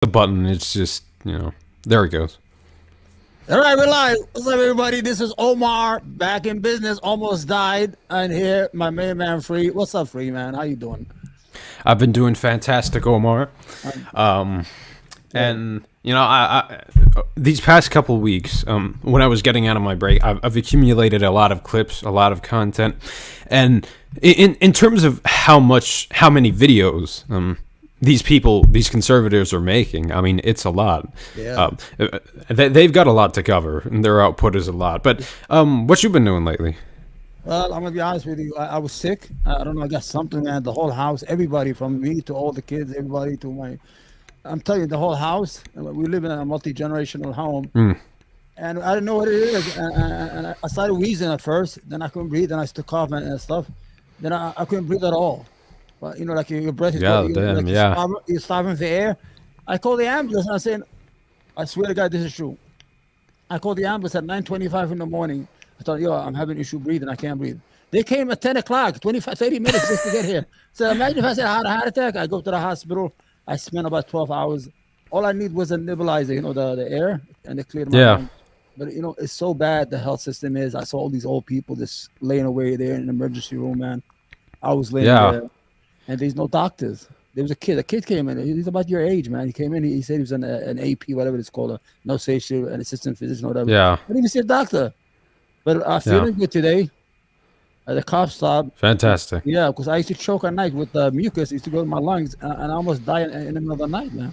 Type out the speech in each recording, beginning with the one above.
the button. It's just, there it goes. All right, we're live. What's up, everybody? This is Omar, back in business. Almost died. And here, my main man, Free. What's up, Free, man? How you doing? I've been doing fantastic, Omar. And I these past couple of weeks, when I was getting out of my break, I've accumulated a lot of clips, a lot of content, and in terms of how many videos these conservatives are making, I mean, it's a lot. Yeah. They've got a lot to cover, and their output is a lot. But what you been doing lately? Well, I'm gonna be honest with you. I was sick. I don't know. I got something, man. The whole house, everybody, from me to all the kids, everybody to my. I'm telling you, the whole house. We live in a multi-generational home, and I didn't know what it is. And I started wheezing at first. Then I couldn't breathe. Then I started coughing and stuff. Then I couldn't breathe at all. But like your breath is you're starving for air. I called the ambulance and I said, I swear to God, this is true. I called the ambulance at 9:25 in the morning. I thought, I'm having issue breathing. I can't breathe. They came at 10 o'clock, 30 minutes just to get here. So imagine if I said I had a heart attack. I go to the hospital. I spent about 12 hours. All I need was a nebulizer, the air, and they cleared my lungs. But, it's so bad, the health system is. I saw all these old people just laying away there in the emergency room, man. I was laying there, and there's no doctors. There was a kid. A kid came in. He's about your age, man. He came in. He said he was an AP, whatever it's called, an assistant physician, whatever. Yeah. I didn't even see a doctor. But I'm feeling good today. The cough stopped. Fantastic. Yeah, because I used to choke at night with mucus. It used to go in my lungs, and I almost died in the middle of the night, man.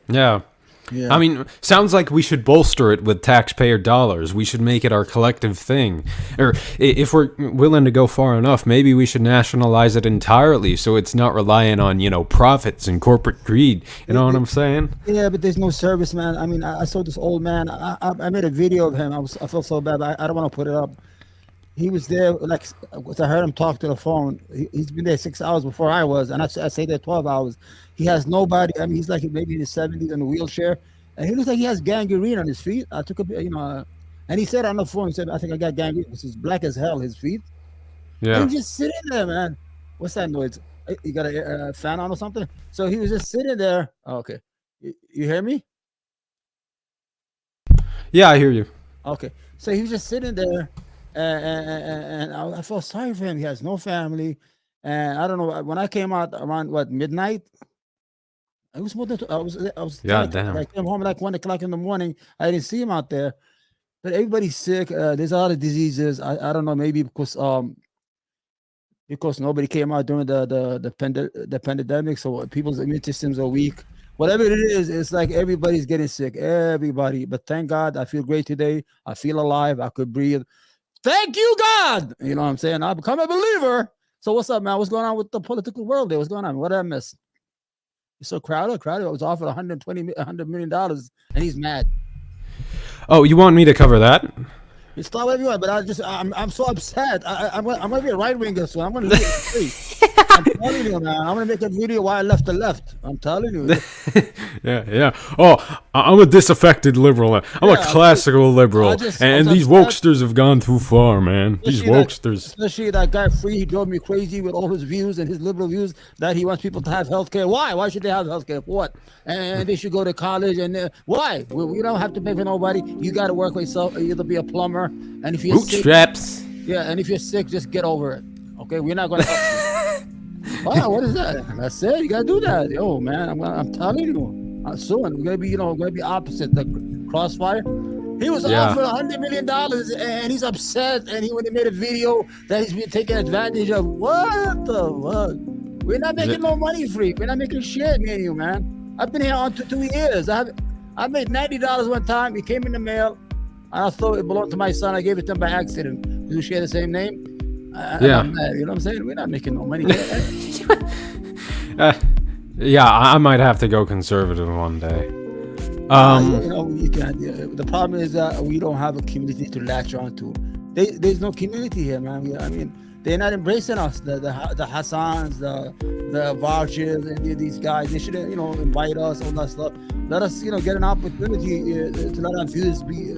Yeah. I mean, sounds like we should bolster it with taxpayer dollars. We should make it our collective thing. Or if we're willing to go far enough, maybe we should nationalize it entirely so it's not relying on, profits and corporate greed. You know what I'm saying? Yeah, but there's no service, man. I mean, I saw this old man. I made a video of him. I felt so bad. I don't want to put it up. He was there, I heard him talk to the phone. He's been there 6 hours before I was, and I stayed there 12 hours. He has nobody. I mean, he's like maybe in his 70s in a wheelchair, and he looks like he has gangrene on his feet. I took a, and he said on the phone, he said, I think I got gangrene. It's black as hell, his feet. Yeah. And he's just sitting there, man. What's that noise? You got a fan on or something? So he was just sitting there. Oh, okay. You hear me? Yeah, I hear you. Okay. So he was just sitting there. And I felt sorry for him. He has no family, and I don't know. When I came out around midnight, it was more than I was. Yeah, damn. I came home at 1 o'clock in the morning. I didn't see him out there, but everybody's sick. There's a lot of diseases. I don't know. Maybe because nobody came out during the pandemic, so people's immune systems are weak. Whatever it is, it's like everybody's getting sick. Everybody. But thank God, I feel great today. I feel alive. I could breathe. Thank you, God. You know what I'm saying? I've become a believer. So what's up, man? What's going on with the political world there? What's going on? What did I miss? It's so crowded. I was offered $100 million, and he's mad. Oh, you want me to cover that? It's not whatever you want, but I'm so upset. I'm gonna be a right winger, so I'm gonna leave it free. I'm telling you, man. I'm gonna make a video why I left the left. I'm telling you. Yeah. Oh, I'm a disaffected liberal. I'm a classical liberal, and these wokesters have gone too far, man. These wokesters. Especially that guy Free, he drove me crazy with all his views and his liberal views that he wants people to have health care. Why? Why should they have health care? For what? And they should go to college. And why? We don't have to pay for nobody. You got to work with yourself. Either be a plumber, and if you're bootstraps. Sick, and if you're sick, just get over it. Okay, we're not gonna help you. Wow, what is that? That's it. You gotta do that. Yo, man, I'm telling you. Soon we're gonna be opposite the crossfire. He was offered $100 million, and he's upset. And he made a video that he's been taken advantage of. What the fuck? We're not making no money, Free. We're not making shit, me and you, man. I've been here on 2 years. I made $90 one time. It came in the mail. I thought it belonged to my son. I gave it to him by accident. Do you share the same name? You know what I'm saying? We're not making no money. I might have to go conservative one day. You can't. The problem is that we don't have a community to latch on to. There's no community here, man. I mean, they're not embracing us. The Hassans, the vouchers, and these guys. They should, invite us, all that stuff. Let us, get an opportunity to let our views be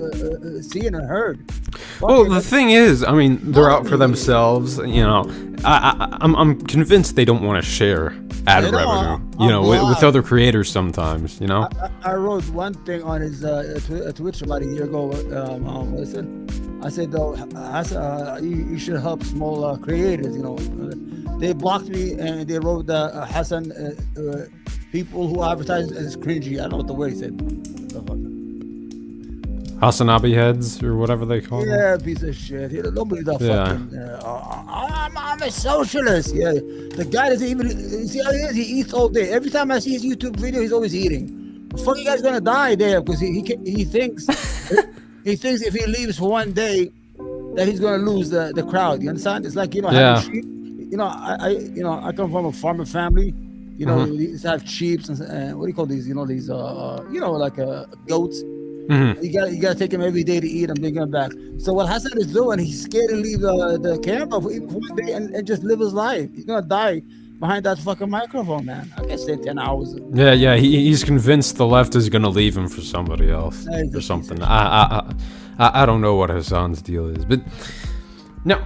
seen and heard. Well, the thing is, I mean, they're out for themselves. I'm convinced they don't want to share. ad revenue. With other creators sometimes. I wrote one thing on his Twitter about a year ago. I said though, you should help small creators. They blocked me and they wrote Hassan people who advertise as cringy. I don't know what the word he said. Hasanabi heads or whatever they call them. Yeah, piece of shit. Nobody's a fucking. I'm a socialist. Yeah, the guy doesn't even. You see how he is? He eats all day. Every time I see his YouTube video, he's always eating. The fucking guy's gonna die there because he thinks he thinks if he leaves for one day that he's gonna lose the crowd. You understand? It's like having sheep. I come from a farmer family. We used to have sheep and what do you call these? These like goats. Mm-hmm. You gotta take him every day to eat them, bring him back. So what Hassan is doing, he's scared to leave the camera for one day and just live his life. He's gonna die behind that fucking microphone, man. I can stay 10 hours. Yeah. He's convinced the left is gonna leave him for somebody else or something. I don't know what Hassan's deal is, but now,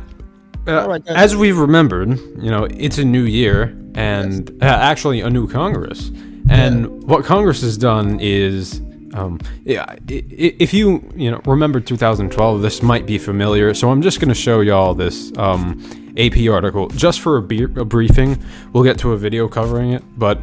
as we've remembered, it's a new year and actually a new Congress, and what Congress has done is. If you remember 2012, this might be familiar, so I'm just going to show y'all this AP article just for a briefing. We'll get to a video covering it, but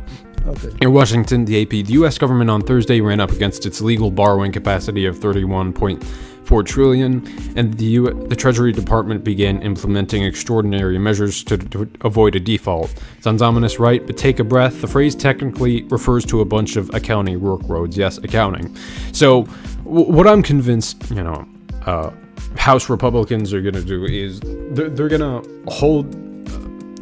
in Washington, the AP, the U.S. government on Thursday ran up against its legal borrowing capacity of $31.4 trillion, and the Treasury Department began implementing extraordinary measures to avoid a default. Sounds ominous, right? But take a breath. The phrase technically refers to a bunch of accounting workloads. Yes, accounting. So what I'm convinced, House Republicans are going to do is they're going to hold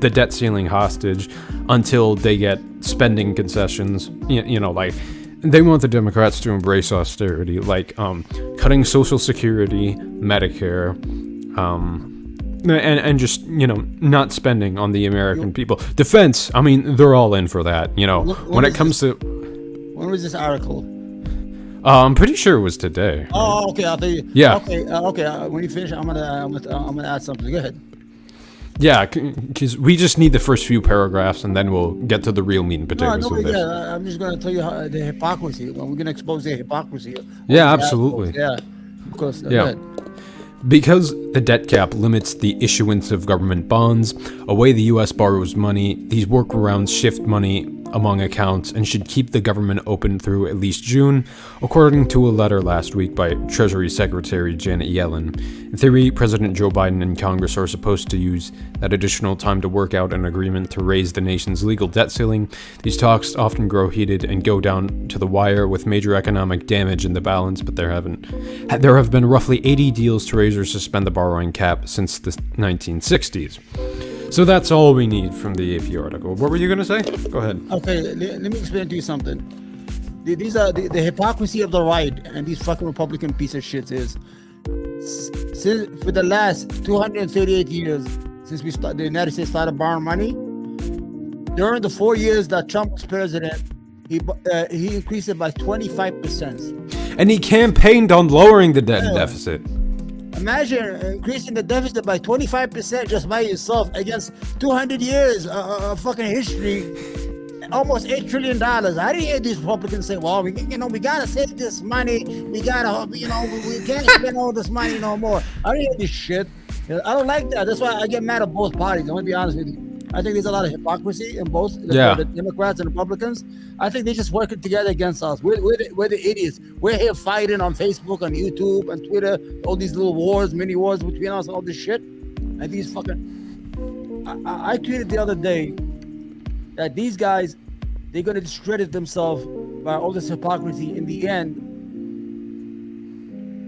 the debt ceiling hostage until they get spending concessions. Like they want the Democrats to embrace austerity, like cutting Social Security, Medicare, and just not spending on the American people. Defense, I mean, they're all in for that. When it comes to when was this article? I'm pretty sure it was today. Oh, okay. I'll tell you. Yeah. Okay. When you finish, I'm gonna add something. Go ahead. Yeah, because we just need the first few paragraphs, and then we'll get to the real meat and potatoes of this. Yeah, I'm just going to tell you the hypocrisy. We're going to expose the hypocrisy. Yeah, absolutely. Yeah, because because the debt cap limits the issuance of government bonds, a way the U.S. borrows money, these workarounds shift money among accounts and should keep the government open through at least June, according to a letter last week by Treasury Secretary Janet Yellen. In theory, President Joe Biden and Congress are supposed to use that additional time to work out an agreement to raise the nation's legal debt ceiling. These talks often grow heated and go down to the wire with major economic damage in the balance, but there have been roughly 80 deals to raise or suspend the borrowing cap since the 1960s. So that's all we need from the AP article. What were you going to say? Go ahead. Okay, let me explain to you something. These are the hypocrisy of the right and these fucking Republican piece of shit is, for the last 238 years, since the United States started borrowing money, during the 4 years that Trump was president, he increased it by 25%. And he campaigned on lowering the debt deficit. Imagine increasing the deficit by 25% just by yourself against 200 years of fucking history, almost $8 trillion. I didn't hear these Republicans say, well, we gotta save this money. We gotta, we can't spend all this money no more. I didn't hear this shit. I don't like that. That's why I get mad at both parties. I'm gonna be honest with you. I think there's a lot of hypocrisy in both the Democrats and Republicans. I think they're just working together against us. We're the idiots. We're here fighting on Facebook, on YouTube, and Twitter, all these little wars, mini wars between us, all this shit. And these fucking... I tweeted the other day that these guys, they're going to discredit themselves by all this hypocrisy. In the end,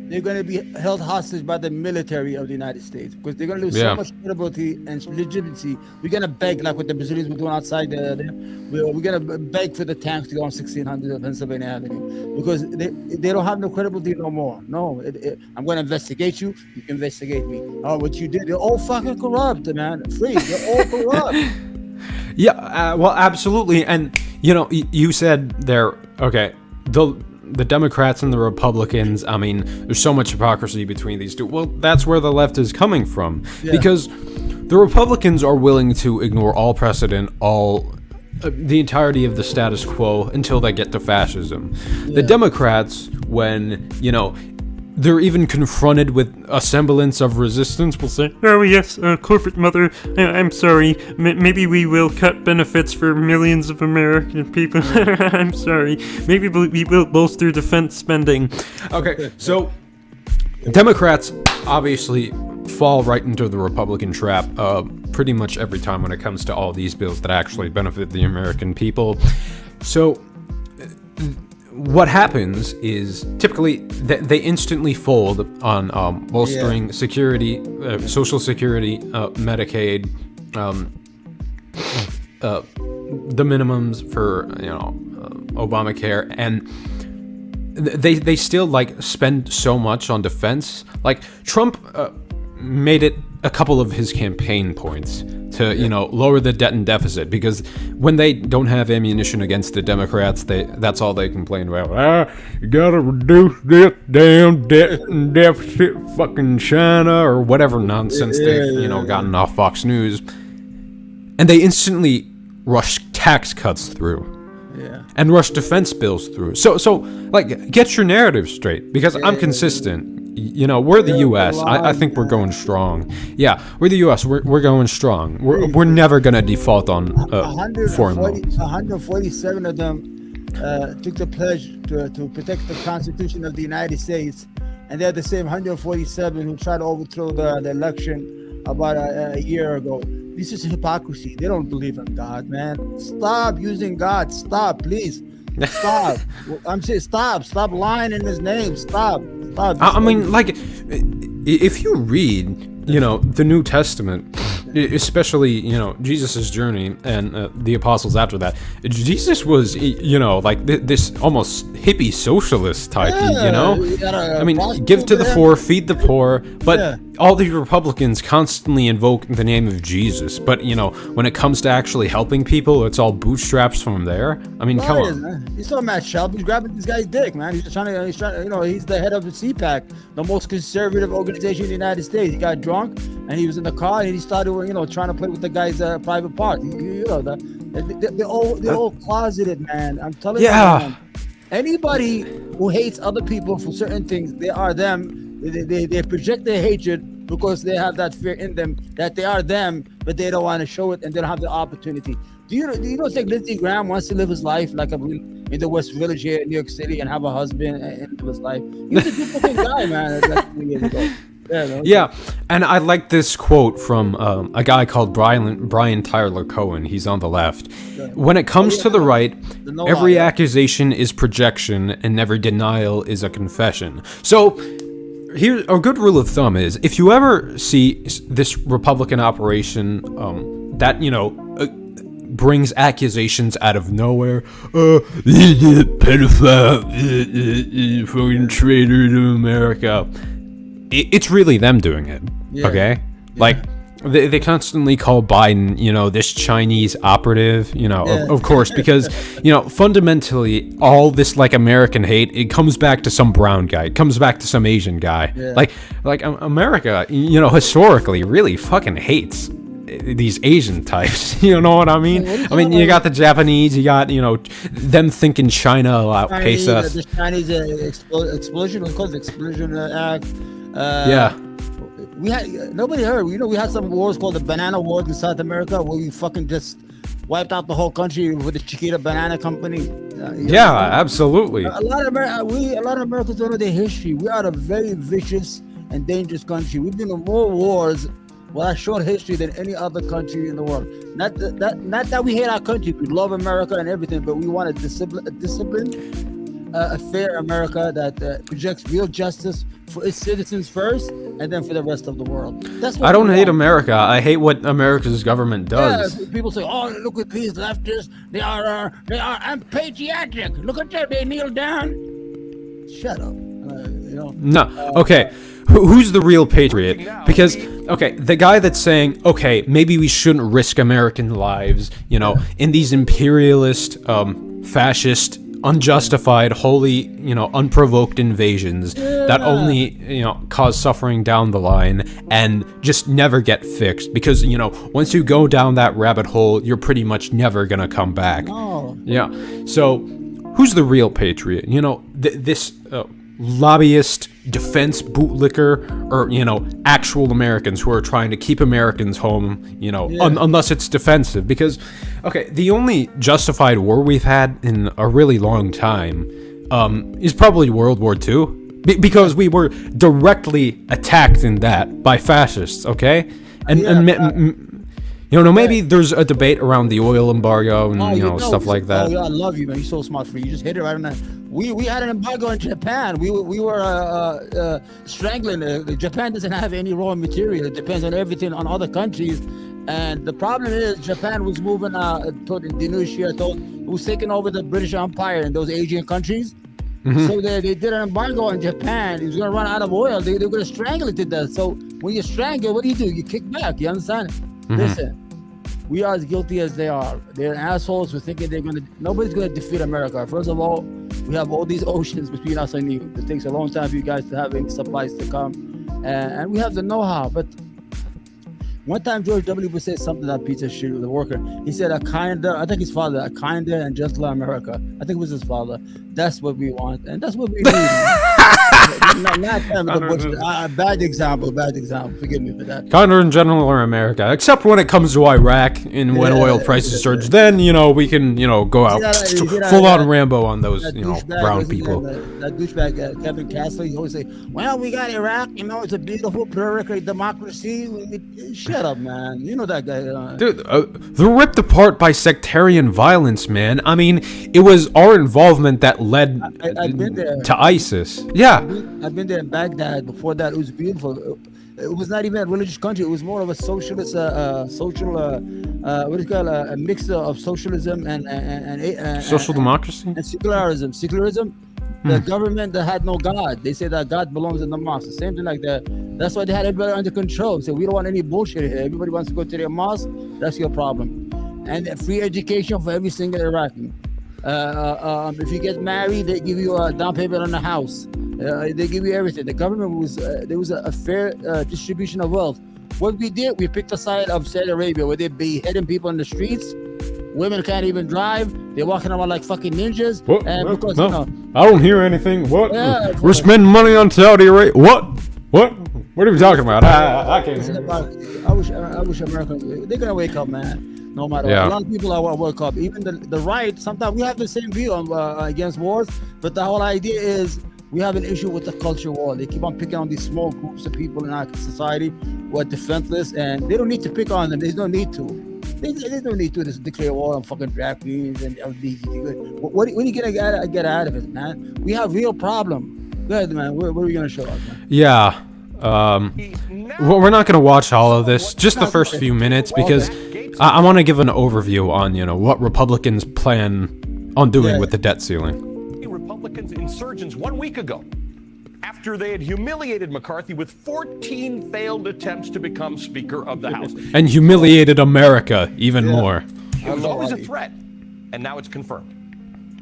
they're going to be held hostage by the military of the United States because they're going to lose so much credibility and legitimacy. We're going to beg, like what the Brazilians were doing outside we're going to beg for the tanks to go on 1600 Pennsylvania Avenue because they don't have no credibility no more. No, I'm going to investigate you. You can investigate me. Oh, what you did, they're all fucking corrupt, man. They're all corrupt. Well, absolutely. And, you said they're, okay, the Democrats and the Republicans, I mean, there's so much hypocrisy between these two. Well, that's where the left is coming from. Because the Republicans are willing to ignore all precedent, all the entirety of the status quo until they get to fascism. The Democrats, when, they're even confronted with a semblance of resistance, will say, "Oh yes, corporate mother, I'm sorry, maybe we will cut benefits for millions of American people. I'm sorry, maybe we will bolster defense spending." Okay, so Democrats obviously fall right into the Republican trap pretty much every time when it comes to all these bills that actually benefit the American people. So what happens is typically they instantly fold on bolstering security, Social Security, Medicaid, the minimums for Obamacare, and they still spend so much on defense. Like Trump made it a couple of his campaign points to lower the debt and deficit, because when they don't have ammunition against the Democrats, that's all they complain about. You gotta reduce this damn debt and deficit, fucking China, or whatever nonsense they've gotten off Fox News, and they instantly rush tax cuts through. And rush defense bills through. So get your narrative straight, because I'm consistent. We're the U.S. I think we're going strong. Yeah, we're the U.S. We're going strong. We're never gonna default on foreign loans. 147 of them took the pledge to protect the Constitution of the United States, and they're the same 147 who tried to overthrow the election about a year ago. This is hypocrisy. They don't believe in God, man. Stop using God. Stop, please. Stop. I'm saying stop lying in his name. Stop. I mean, if you read, the New Testament, especially, Jesus' journey and the apostles after that, Jesus was, this almost hippie socialist type, I mean, give to the poor, feed the poor, but all the Republicans constantly invoke the name of Jesus, but, when it comes to actually helping people, it's all bootstraps from there. I mean, come on. Man. He's so Matt Shelby. He's grabbing this guy's dick, man. He's trying to, he's the head of the CPAC, the most conservative organization in the United States. He got drunk and he was in the car and he started, trying to play with the guy's private part. They're all closeted, man. I'm telling you, man. Anybody who hates other people for certain things, they are them. They project their hatred because they have that fear in them that they are them, but they don't want to show it and they don't have the opportunity. Do you don't think Lindsey Graham wants to live his life like in the West Village here in New York City and have a husband and live his life? He was a good-looking guy, man. Like 20 years ago. Yeah, and I like this quote from a guy called Brian Tyler Cohen. He's on the left. When it comes to the right, every accusation is projection and every denial is a confession. So here, a good rule of thumb is, if you ever see this Republican operation that, brings accusations out of nowhere, pedophile, fucking traitor to America, it's really them doing it, okay? They constantly call Biden, this Chinese operative, of course, because, fundamentally, all this, American hate, it comes back to some brown guy. It comes back to some Asian guy. America, historically really fucking hates these Asian types. You know what I mean? You got the Japanese, you got, them thinking China will outpace us. The Chinese explosion, was called the Explosion Act. We had nobody heard. We had some wars called the Banana Wars in South America, where we fucking just wiped out the whole country with the Chiquita Banana Company. Absolutely. A lot of Americans don't know their history. We are a very vicious and dangerous country. We've been in more wars with our short history than any other country in the world. Not that we hate our country. We love America and everything, but we want a discipline, a fair America that projects real justice for its citizens first, and then for the rest of the world. That's what I don't hate America. I hate what America's government does. Yeah, people say, "Oh, look at these leftists. They are unpatriotic. Look at them. They kneel down." Shut up. No. Okay. Who's the real patriot? Because, the guy that's saying, maybe we shouldn't risk American lives, in these imperialist, fascist, unjustified, wholly, unprovoked invasions that only, cause suffering down the line and just never get fixed. Because, once you go down that rabbit hole, you're pretty much never gonna come back. Oh. Yeah. So, who's the real patriot? This lobbyist, defense bootlicker, or actual Americans who are trying to keep Americans home, unless it's defensive. Because the only justified war we've had in a really long time is probably World War II, because we were directly attacked in that by fascists. Maybe there's a debate around the oil embargo and stuff like that. Oh yeah, I love you, man. You're so smart for you. You just hit it right on that. We had an embargo in Japan. We were strangling. Japan doesn't have any raw material. It depends on everything on other countries. And the problem is Japan was moving toward Indonesia. It was taking over the British Empire in those Asian countries. Mm-hmm. So they did an embargo on Japan. It was going to run out of oil. They're going to strangle it to death. So when you strangle, what do? You kick back. You understand? Mm-hmm. Listen. We are as guilty as they are. They're assholes who thinking nobody's going to defeat America. First of all, we have all these oceans between us and you. It takes a long time for you guys to have any supplies to come. And we have the know-how. But one time George W. Bush said something that piece of shit with the worker. He said I think his father, a kinder and gentler America. I think it was his father. That's what we want. And that's what we need. Bad example. Forgive me for that. Kinder and gentler America, except when it comes to Iraq and when oil prices surge, then we can go out full on Rambo on those brown people. That douchebag Kevin McCarthy, he always say, "Well, we got Iraq. It's a beautiful pluralistic democracy." Shut up, man. You know that guy. Dude, they're ripped apart by sectarian violence, man. I mean, it was our involvement that led to ISIS. Yeah. I've been there in Baghdad. Before that, it was beautiful. It was not even a religious country. It was more of a socialist, a mixture of socialism and social democracy and secularism. The government that had no God. They say that God belongs in the mosque. The same thing like that. That's why they had everybody under control. So we don't want any bullshit here. Everybody wants to go to their mosque. That's your problem. And free education for every single Iraqi. If you get married, they give you a down payment on the house. They give you everything. The government there was a fair distribution of wealth. What we did, we picked the side of Saudi Arabia, where they beheading people in the streets. Women can't even drive. They're walking around like fucking ninjas. What? I don't hear anything. What? Yeah, we're spending money on Saudi Arabia. What? What are we talking about? I can't hear. I wish America. They're gonna wake up, man. No matter what. A lot of people are woke up. Even the right. Sometimes we have the same view against wars, but the whole idea is we have an issue with the culture war. They keep on picking on these small groups of people in our society who are defenseless, and they don't need to pick on them. There's no need to. They don't need to just declare war on fucking drag queens and LGBT. What are you gonna get out of it, man? We have real problem. Go ahead, man. What are you gonna show us, man? Yeah. We're not gonna watch all of this. Just the first few minutes, because I want to give an overview on what Republicans plan on doing with the debt ceiling. Republicans insurgents 1 week ago, after they had humiliated McCarthy with 14 failed attempts to become Speaker of the House. And humiliated America even more. It was always a threat, and now it's confirmed.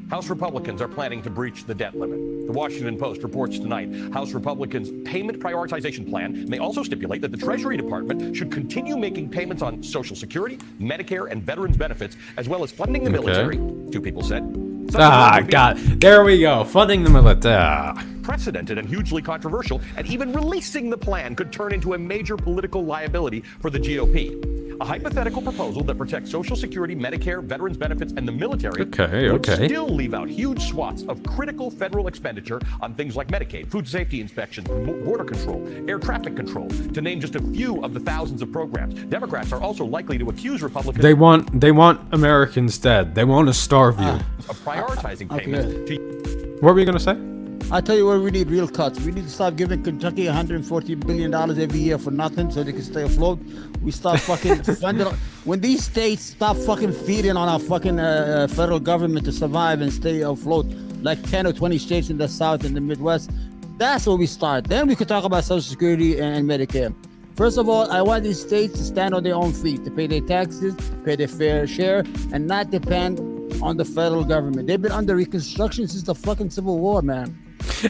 House Republicans are planning to breach the debt limit. The Washington Post reports tonight House Republicans' payment prioritization plan may also stipulate that the Treasury Department should continue making payments on Social Security, Medicare, and veterans benefits, as well as funding the military, two people said. God. There we go. Funding the military. Precedented and hugely controversial, and even releasing the plan could turn into a major political liability for the GOP. A hypothetical proposal that protects Social Security, Medicare, veterans benefits, and the military would still leave out huge swaths of critical federal expenditure on things like Medicaid, food safety inspections, border control, air traffic control, to name just a few of the thousands of programs. Democrats are also likely to accuse Republicans. They want Americans dead. They want to starve you. Of prioritizing payments to... What were you going to say? I tell you what, we need real cuts. We need to stop giving Kentucky $140 billion every year for nothing so they can stay afloat. We stop fucking funding. When these states stop fucking feeding on our fucking federal government to survive and stay afloat, like 10 or 20 states in the South and the Midwest, that's where we start. Then we could talk about Social Security and Medicare. First of all, I want these states to stand on their own feet, to pay their taxes, pay their fair share, and not depend on the federal government. They've been under reconstruction since the fucking Civil War, man.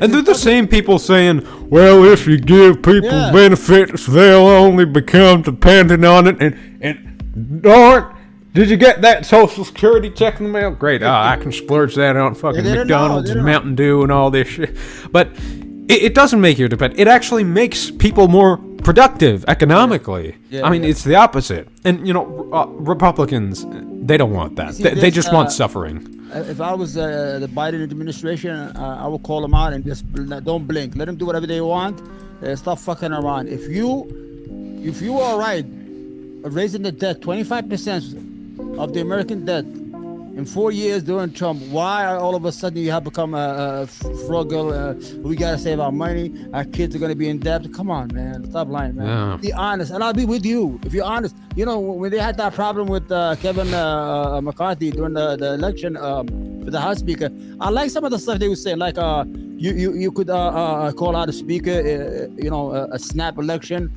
And they're the same people saying, well, if you give people benefits, they'll only become dependent on it. And darn, did you get that Social Security check in the mail? Great. I can splurge that on fucking McDonald's and Mountain Dew and all this shit. But it doesn't make you dependent. It actually makes people more productive economically. I mean, it's the opposite. And, Republicans, they don't want that. They just want suffering. If I was the Biden administration, I would call them out and just don't blink. Let them do whatever they want. Stop fucking around. If you are right, raising the debt 25% of the American debt in 4 years during Trump, why all of a sudden you have become frugal? We gotta save our money. Our kids are gonna be in debt. Come on, man. Stop lying, man. Yeah. Be honest, and I'll be with you if you're honest. When they had that problem with Kevin McCarthy during the election for the House Speaker, I like some of the stuff they were saying, like you could call out a speaker, a snap election.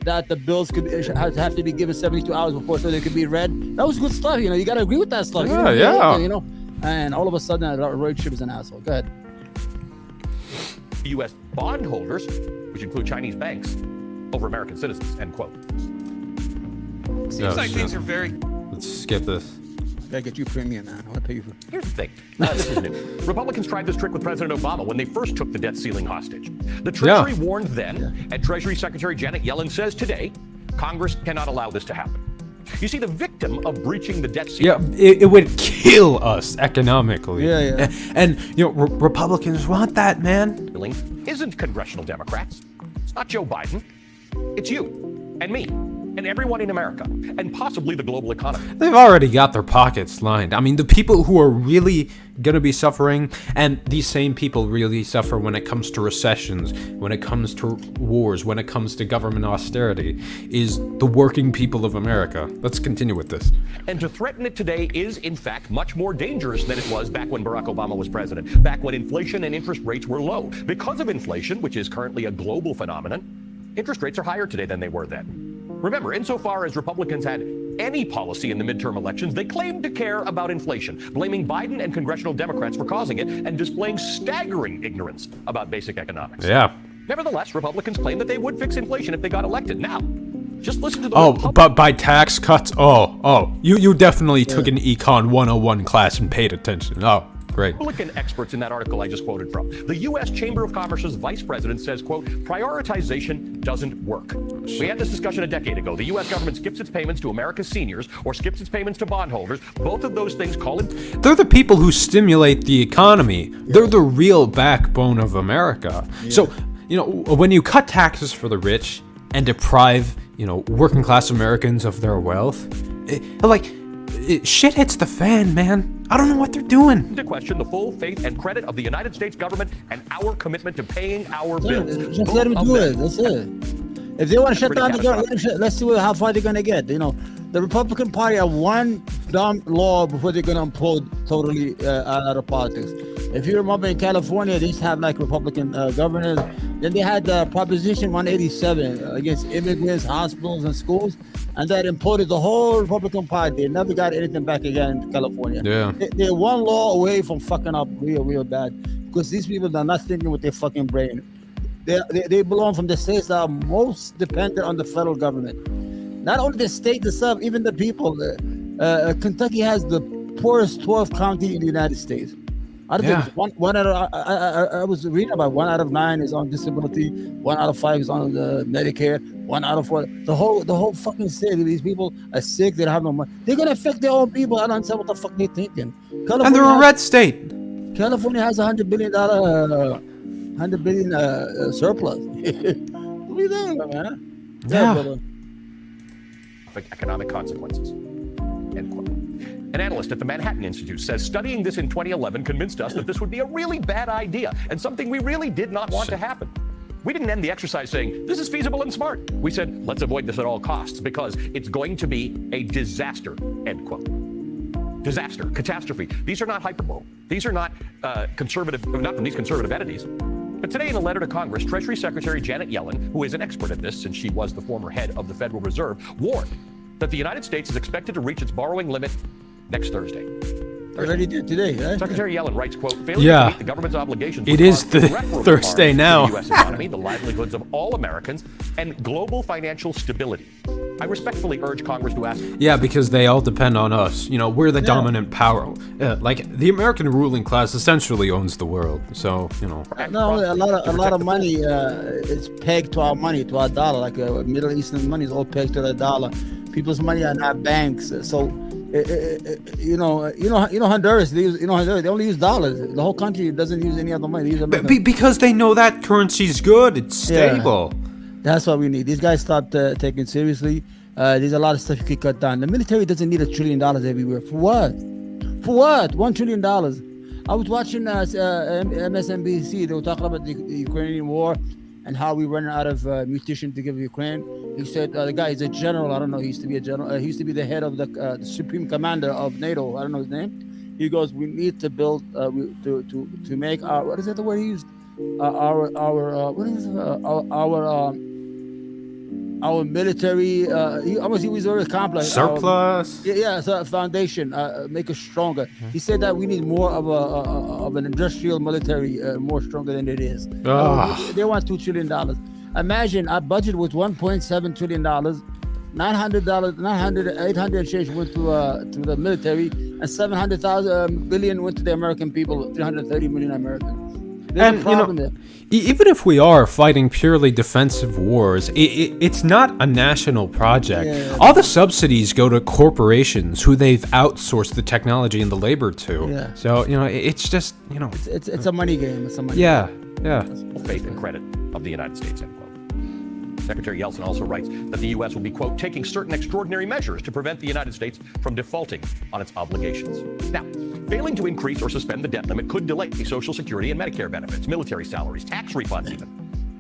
That the bills could have to be given 72 hours before so they could be read. That was good stuff. You got to agree with that stuff. Yeah. And all of a sudden, Roy Chip is an asshole. Go ahead. U.S. bondholders, which include Chinese banks, over American citizens, end quote. Seems like things are very... Let's skip this. I gotta get you premium, man. I want to pay you for... Here's the thing. This is new. Republicans tried this trick with President Obama when they first took the debt ceiling hostage. The Treasury warned then, and Treasury Secretary Janet Yellen says today, Congress cannot allow this to happen. You see, the victim of breaching the debt ceiling... Yeah, it would kill us economically. Yeah. And Republicans want that, man. ...isn't congressional Democrats. It's not Joe Biden. It's you and me. And everyone in America, and possibly the global economy. They've already got their pockets lined. I mean, the people who are really going to be suffering, and these same people really suffer when it comes to recessions, when it comes to wars, when it comes to government austerity, is the working people of America. Let's continue with this. And to threaten it today is, in fact, much more dangerous than it was back when Barack Obama was president, back when inflation and interest rates were low. Because of inflation, which is currently a global phenomenon, interest rates are higher today than they were then. Remember, insofar as Republicans had any policy in the midterm elections, they claimed to care about inflation, blaming Biden and congressional Democrats for causing it and displaying staggering ignorance about basic economics. Yeah. Nevertheless, Republicans claimed that they would fix inflation if they got elected. Now, just listen to the but by tax cuts? You definitely took an Econ 101 class and paid attention. Oh, great. Republican experts in that article I just quoted from. The U.S. Chamber of Commerce's vice president says, quote, prioritization doesn't work. We had this discussion a decade ago. The U.S. government skips its payments to America's seniors or skips its payments to bondholders. Both of those things call it... They're the people who stimulate the economy. They're the real backbone of America. So, when you cut taxes for the rich and deprive, working class Americans of their wealth, shit hits the fan, man. I don't know what they're doing. To question the full faith and credit of the United States government and our commitment to paying our bills. Just let them do it. That's it. If they want to shut down the government, let's see how far they're going to get. The Republican Party have one dumb law before they're going to implode totally out of politics. If you remember in California, they used to have Republican governors. Then they had Proposition 187 against immigrants, hospitals, and schools. And that imploded the whole Republican Party. They never got anything back again in California. Yeah. They're one law away from fucking up real bad. Because these people are not thinking with their fucking brain. They belong from the states that are most dependent on the federal government. Not only the state itself, even the people. Kentucky has the poorest 12th county in the United States. I was reading about 1 out of 9 is on disability, 1 out of 5 is on the Medicare, 1 out of 4. The whole fucking state. These people are sick. They don't have no money. They're gonna affect their own people. I don't understand what the fuck they're thinking. And they're a red state. California has $100 billion surplus. What are you doing, man? Yeah. Economic consequences. End quote. An analyst at the Manhattan Institute says studying this in 2011 convinced us that this would be a really bad idea and something we really did not want to happen. We didn't end the exercise saying, this is feasible and smart. We said, let's avoid this at all costs because it's going to be a disaster, end quote. Disaster, catastrophe. These are not hyperbole. These are not not from these conservative entities. But today in a letter to Congress, Treasury Secretary Janet Yellen, who is an expert at this since she was the former head of the Federal Reserve, warned that the United States is expected to reach its borrowing limit next Thursday. Already did today, right? Secretary Yellen writes, quote, failure to meet the government's obligations it is the Thursday now. The U.S. economy, the livelihoods of all Americans, and global financial stability. I respectfully urge Congress to ask. Yeah, because they all depend on us. You know, we're the dominant power. Like, the American ruling class essentially owns the world. So, you know. No, a lot of money is pegged to our money, to our dollar. Like Middle Eastern money is all pegged to the dollar. People's money are not banks. So, you know, Honduras. Honduras. They only use dollars. The whole country doesn't use any other money. They use because they know that currency's good. It's stable. Yeah. That's what we need. These guys start taking seriously. There's a lot of stuff you could cut down. The military doesn't need $1 trillion everywhere. For what? For what? $1 trillion. I was watching MSNBC. They were talking about the Ukrainian war and how we run out of munitions to give Ukraine. He said the guy is a general. I don't know. He used to be a general. He used to be the head of the supreme commander of NATO. I don't know his name. He goes, we need to build to make our, what is that the word he used? Our military, he was very complex. Surplus. So foundation, make us stronger. He said that we need more of an industrial military, more stronger than it is. They want $2 trillion. Imagine our budget was $1.7 trillion. $800 change went to the military, and 700,000 billion went to the American people. 330 million Americans. And you know, even if we are fighting purely defensive wars, it's not a national project. Yeah. All the subsidies go to corporations who they've outsourced the technology and the labor to. Yeah. So you know, it's just it's a money game. It's a money game. Yeah. Faith and credit of the United States, end quote. Secretary Yellen also writes that the U.S. will be, quote, taking certain extraordinary measures to prevent the United States from defaulting on its obligations. Now, failing to increase or suspend the debt limit could delay Social Security and Medicare benefits, military salaries, tax refunds even.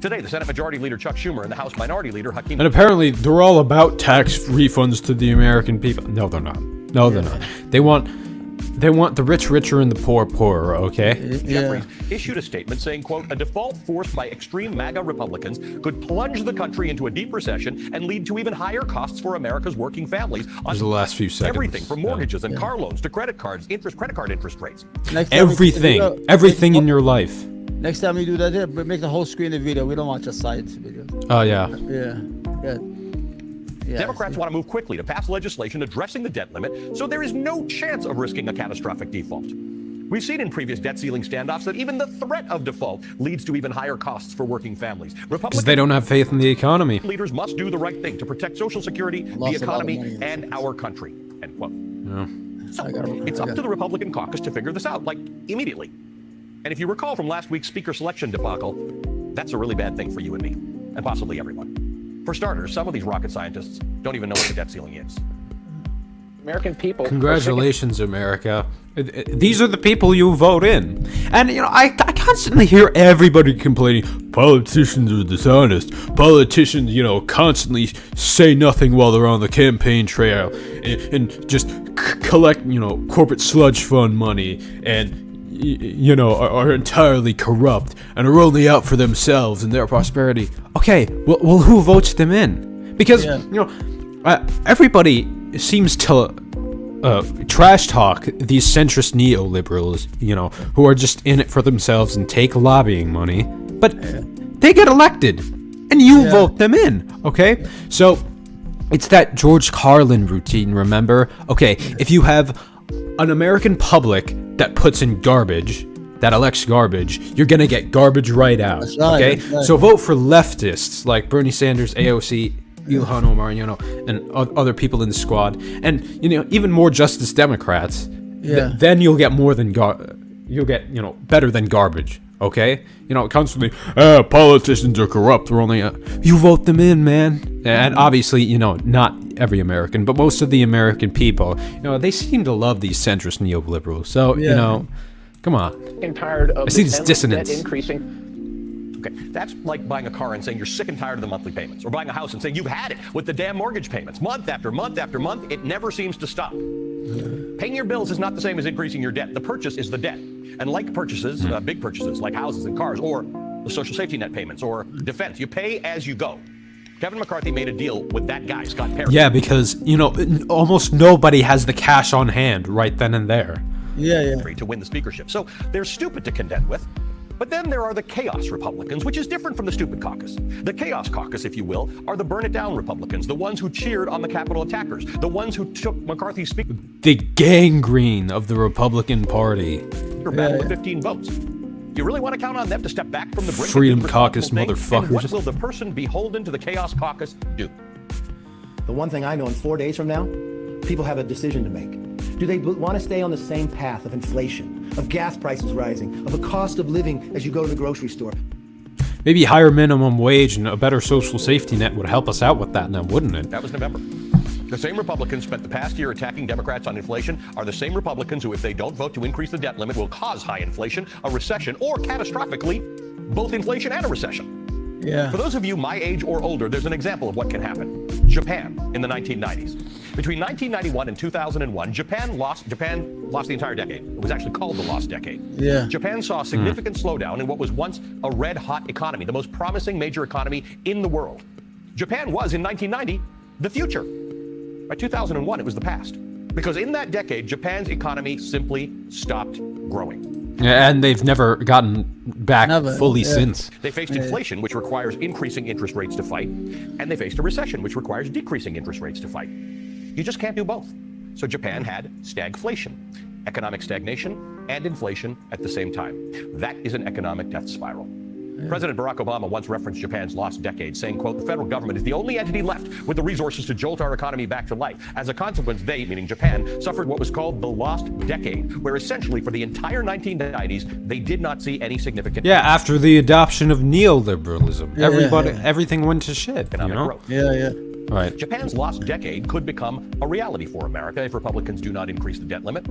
Today, the Senate Majority Leader Chuck Schumer and the House Minority Leader Hakeem. And apparently, they're all about tax refunds to the American people. No, they're not. No, they're not. They want the rich richer and the poor poorer, okay? Jeffries issued a statement saying, quote, a default forced by extreme MAGA Republicans could plunge the country into a deep recession and lead to even higher costs for America's working families. There's the last few seconds. Everything from mortgages and car loans to credit card interest rates. Everything in your life. Next time we do that, make the whole screen a video. We don't want just sides video. Oh, yeah. Yeah. Democrats want to move quickly to pass legislation addressing the debt limit so there is no chance of risking a catastrophic default. We've seen in previous debt ceiling standoffs that even the threat of default leads to even higher costs for working families. Because they don't have faith in the economy. Leaders must do the right thing to protect Social Security, the economy, and our country, end quote. Yeah. So it's up to the Republican caucus to figure this out, like, immediately. And if you recall from last week's speaker selection debacle, that's a really bad thing for you and me, and possibly everyone. For starters, some of these rocket scientists don't even know what the debt ceiling is. American people. Congratulations, America. These are the people you vote in. And, you know, I constantly hear everybody complaining, politicians are dishonest. Politicians, you know, constantly say nothing while they're on the campaign trail and just collect, you know, corporate sludge fund money and, you know, are entirely corrupt and are only out for themselves and their prosperity. Okay, well, who votes them in? Because, you know, everybody seems to trash talk these centrist neoliberals, you know, who are just in it for themselves and take lobbying money, but they get elected and you vote them in, okay? So it's that George Carlin routine, remember? Okay, if you have an American public that puts in garbage, that elects garbage, you're gonna get garbage right out. That's right, okay? that's right. So vote for leftists like Bernie Sanders, AOC, Ilhan Omar, you know, and other people in the squad, and you know, even more Justice Democrats. Then you'll get more than you'll get, you know, better than garbage. Okay, you know, constantly, politicians are corrupt. We're only you vote them in, man. And obviously, you know, not every American, but most of the American people, you know, they seem to love these centrist neoliberals. So you know, come on. I'm tired of I see this dissonance. Debt increasing. Okay, that's like buying a car and saying you're sick and tired of the monthly payments, or buying a house and saying you've had it with the damn mortgage payments, month after month after month. It never seems to stop. Paying your bills is not the same as increasing your debt. The purchase is the debt. And like purchases, big purchases like houses and cars, or the social safety net payments, or defense, you pay as you go. Kevin McCarthy made a deal with that guy, Scott Perry. Yeah, because, almost nobody has the cash on hand right then and there. Yeah. To win the speakership. So they're stupid to contend with. But then there are the chaos Republicans, which is different from the stupid caucus. The chaos caucus, if you will, are the burn it down Republicans, the ones who cheered on the Capitol attackers, the ones who took McCarthy's speaker. The gangrene of the Republican Party. Battle with 15 votes. You really want to count on them to step back from the brink? Freedom Caucus motherfuckers. And what will the person beholden to the chaos caucus do? The one thing I know, in 4 days from now, people have a decision to make. Do they want to stay on the same path of inflation, of gas prices rising, of a cost of living as you go to the grocery store? Maybe higher minimum wage and a better social safety net would help us out with that now, wouldn't it? That was November. The same Republicans spent the past year attacking Democrats on inflation are the same Republicans who, if they don't vote to increase the debt limit, will cause high inflation, a recession, or catastrophically, both inflation and a recession. Yeah. For those of you my age or older, there's an example of what can happen. Japan in the 1990s. Between 1991 and 2001, Japan lost the entire decade. It was actually called the lost decade. Yeah. Japan saw a significant slowdown in what was once a red-hot economy, the most promising major economy in the world. Japan was, in 1990, the future. By 2001, it was the past. Because in that decade, Japan's economy simply stopped growing. Yeah, and they've never gotten back fully since. They faced inflation, which requires increasing interest rates to fight, and they faced a recession, which requires decreasing interest rates to fight. You just can't do both. So Japan had stagflation, economic stagnation and inflation at the same time. That is an economic death spiral. President Barack Obama once referenced Japan's lost decade, saying, quote, "The federal government is the only entity left with the resources to jolt our economy back to life. As a consequence, they," meaning Japan, "suffered what was called the lost decade, where essentially for the entire 1990s, they did not see any significant..." Yeah, after the adoption of neoliberalism, everything went to shit, economic growth. Yeah. Right. Japan's lost decade could become a reality for America if Republicans do not increase the debt limit.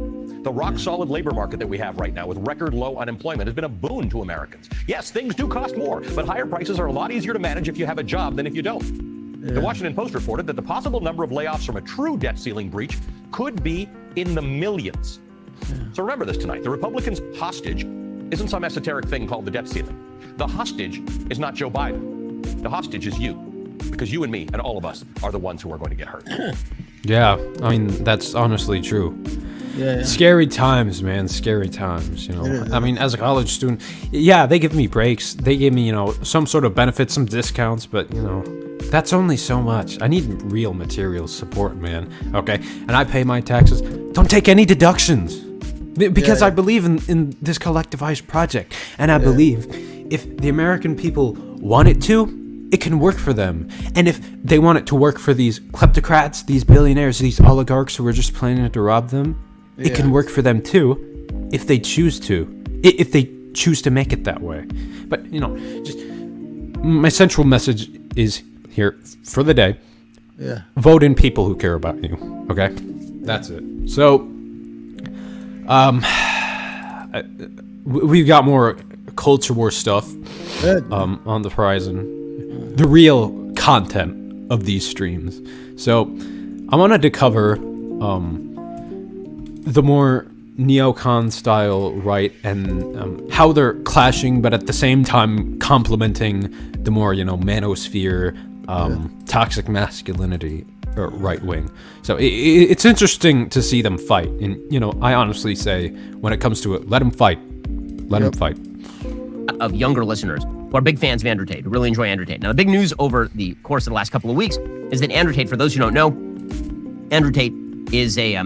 The rock-solid labor market that we have right now with record low unemployment has been a boon to Americans. Yes, things do cost more, but higher prices are a lot easier to manage if you have a job than if you don't. The Washington Post reported that the possible number of layoffs from a true debt ceiling breach could be in the millions. So remember this tonight. The Republicans' hostage isn't some esoteric thing called the debt ceiling. The hostage is not Joe Biden. The hostage is you. Because you and me and all of us are the ones who are going to get hurt. Yeah, I mean, that's honestly true. Yeah. Scary times, man. Scary times, I mean, as a college student, yeah, they give me breaks. They give me, some sort of benefits, some discounts, but, that's only so much. I need real material support, man. Okay? And I pay my taxes. Don't take any deductions. Because I believe in this collectivized project. And I believe if the American people want it to, it can work for them. And if they want it to work for these kleptocrats, these billionaires, these oligarchs who are just planning to rob them, it can work for them too, if they choose to. If they choose to make it that way. But, just my central message is here for the day. Yeah. Vote in people who care about you. Okay? That's it. So, we've got more culture war stuff on the horizon. The real content of these streams. So I wanted to cover the more neocon style right and how they're clashing, but at the same time complementing the more manosphere, toxic masculinity right wing. So it's interesting to see them fight. And I honestly say, when it comes to it, let them fight. Let them fight. Of younger listeners who are big fans of Andrew Tate, who really enjoy Andrew Tate. Now, the big news over the course of the last couple of weeks is that Andrew Tate, for those who don't know, Andrew Tate is very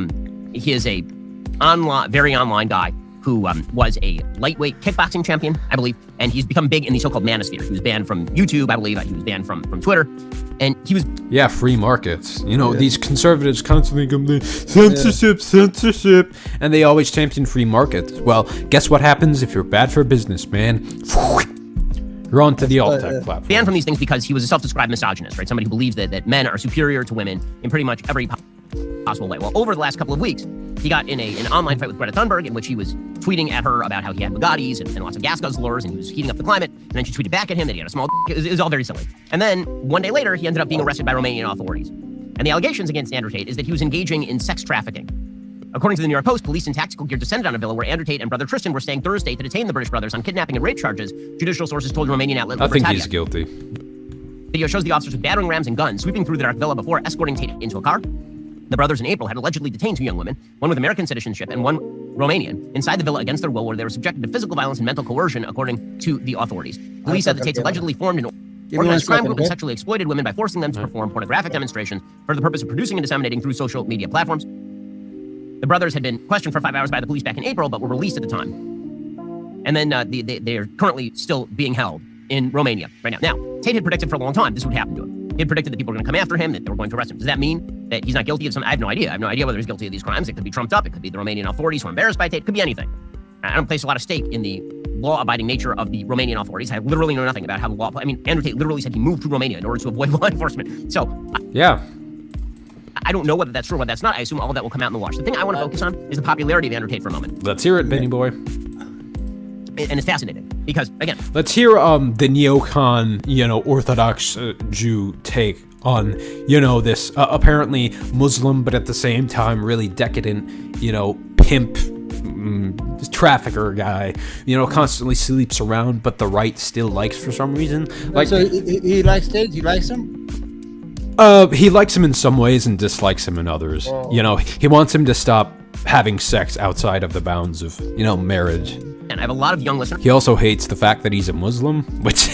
online guy who was a lightweight kickboxing champion, I believe, and he's become big in the so-called manosphere. He was banned from YouTube, I believe. He was banned from Twitter, and he was... Yeah, free markets. These conservatives constantly complain, censorship, and they always champion free markets. Well, guess what happens if you're bad for business, man? You're on to the alt-tech platform. Banned from these things because he was a self-described misogynist, right? Somebody who believes that men are superior to women in pretty much every possible way. Well, over the last couple of weeks, he got in an online fight with Greta Thunberg in which he was tweeting at her about how he had Bugattis and lots of gas guzzlers and he was heating up the climate. And then she tweeted back at him that he had a small dick. It was all very silly. And then one day later, he ended up being arrested by Romanian authorities. And the allegations against Andrew Tate is that he was engaging in sex trafficking. According to the New York Post, police in tactical gear descended on a villa where Andrew Tate and brother Tristan were staying Thursday to detain the British brothers on kidnapping and rape charges, judicial sources told Romanian outlet I think he's guilty. Video shows the officers with battering rams and guns sweeping through the dark villa before escorting Tate into a car. The brothers in April had allegedly detained 2 young women, one with American citizenship and one Romanian, inside the villa against their will, where they were subjected to physical violence and mental coercion, according to the authorities. Police said the Tates allegedly formed an organized crime group and sexually exploited women by forcing them to perform pornographic demonstrations for the purpose of producing and disseminating through social media platforms. The brothers had been questioned for 5 hours by the police back in April, but were released at the time. And then they are currently still being held in Romania right now. Now, Tate had predicted for a long time this would happen to him. He had predicted that people were going to come after him, that they were going to arrest him. Does that mean that he's not guilty of some? I have no idea. I have no idea whether he's guilty of these crimes. It could be trumped up. It could be the Romanian authorities who are embarrassed by Tate. It could be anything. I don't place a lot of stake in the law-abiding nature of the Romanian authorities. I literally know nothing about how the law. I mean, Andrew Tate literally said he moved to Romania in order to avoid law enforcement. So, yeah. I don't know whether that's true or whether that's not. I assume all of that will come out in the wash. The thing I want to focus on is the popularity of Andrew Tate for a moment. Let's hear it, Benny boy. And it's fascinating because, again, let's hear the neocon, Orthodox Jew take on, this apparently Muslim, but at the same time really decadent, pimp, trafficker guy, constantly sleeps around, but the right still likes for some reason. Like, so he likes Tate? He likes him? He likes him in some ways and dislikes him in others. Oh. He wants him to stop having sex outside of the bounds of, marriage. And I have a lot of young listeners. He also hates the fact that he's a Muslim, which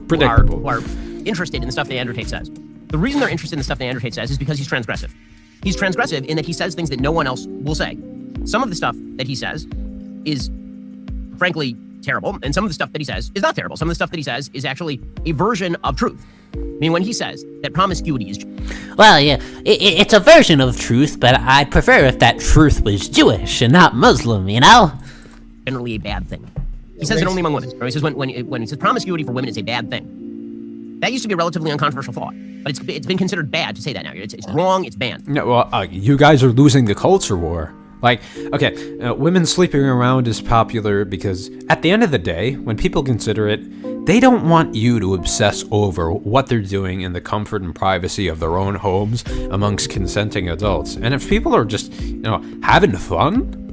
predictable. Who are interested in the stuff that Andrew Tate says. The reason they're interested in the stuff that Andrew Tate says is because he's transgressive. He's transgressive in that he says things that no one else will say. Some of the stuff that he says is, frankly, terrible, and some of the stuff that he says is not terrible. Some of the stuff that he says is actually a version of truth. I mean, when he says that promiscuity is... Well, yeah, it's a version of truth, but I'd prefer if that truth was Jewish and not Muslim, generally a bad thing. He says it only among women. He says when he says promiscuity for women is a bad thing. That used to be a relatively uncontroversial thought, but it's been considered bad to say that now. It's wrong, it's banned. No, well, you guys are losing the culture war. Like, okay, women sleeping around is popular because at the end of the day, when people consider it, they don't want you to obsess over what they're doing in the comfort and privacy of their own homes amongst consenting adults. And if people are just, having fun,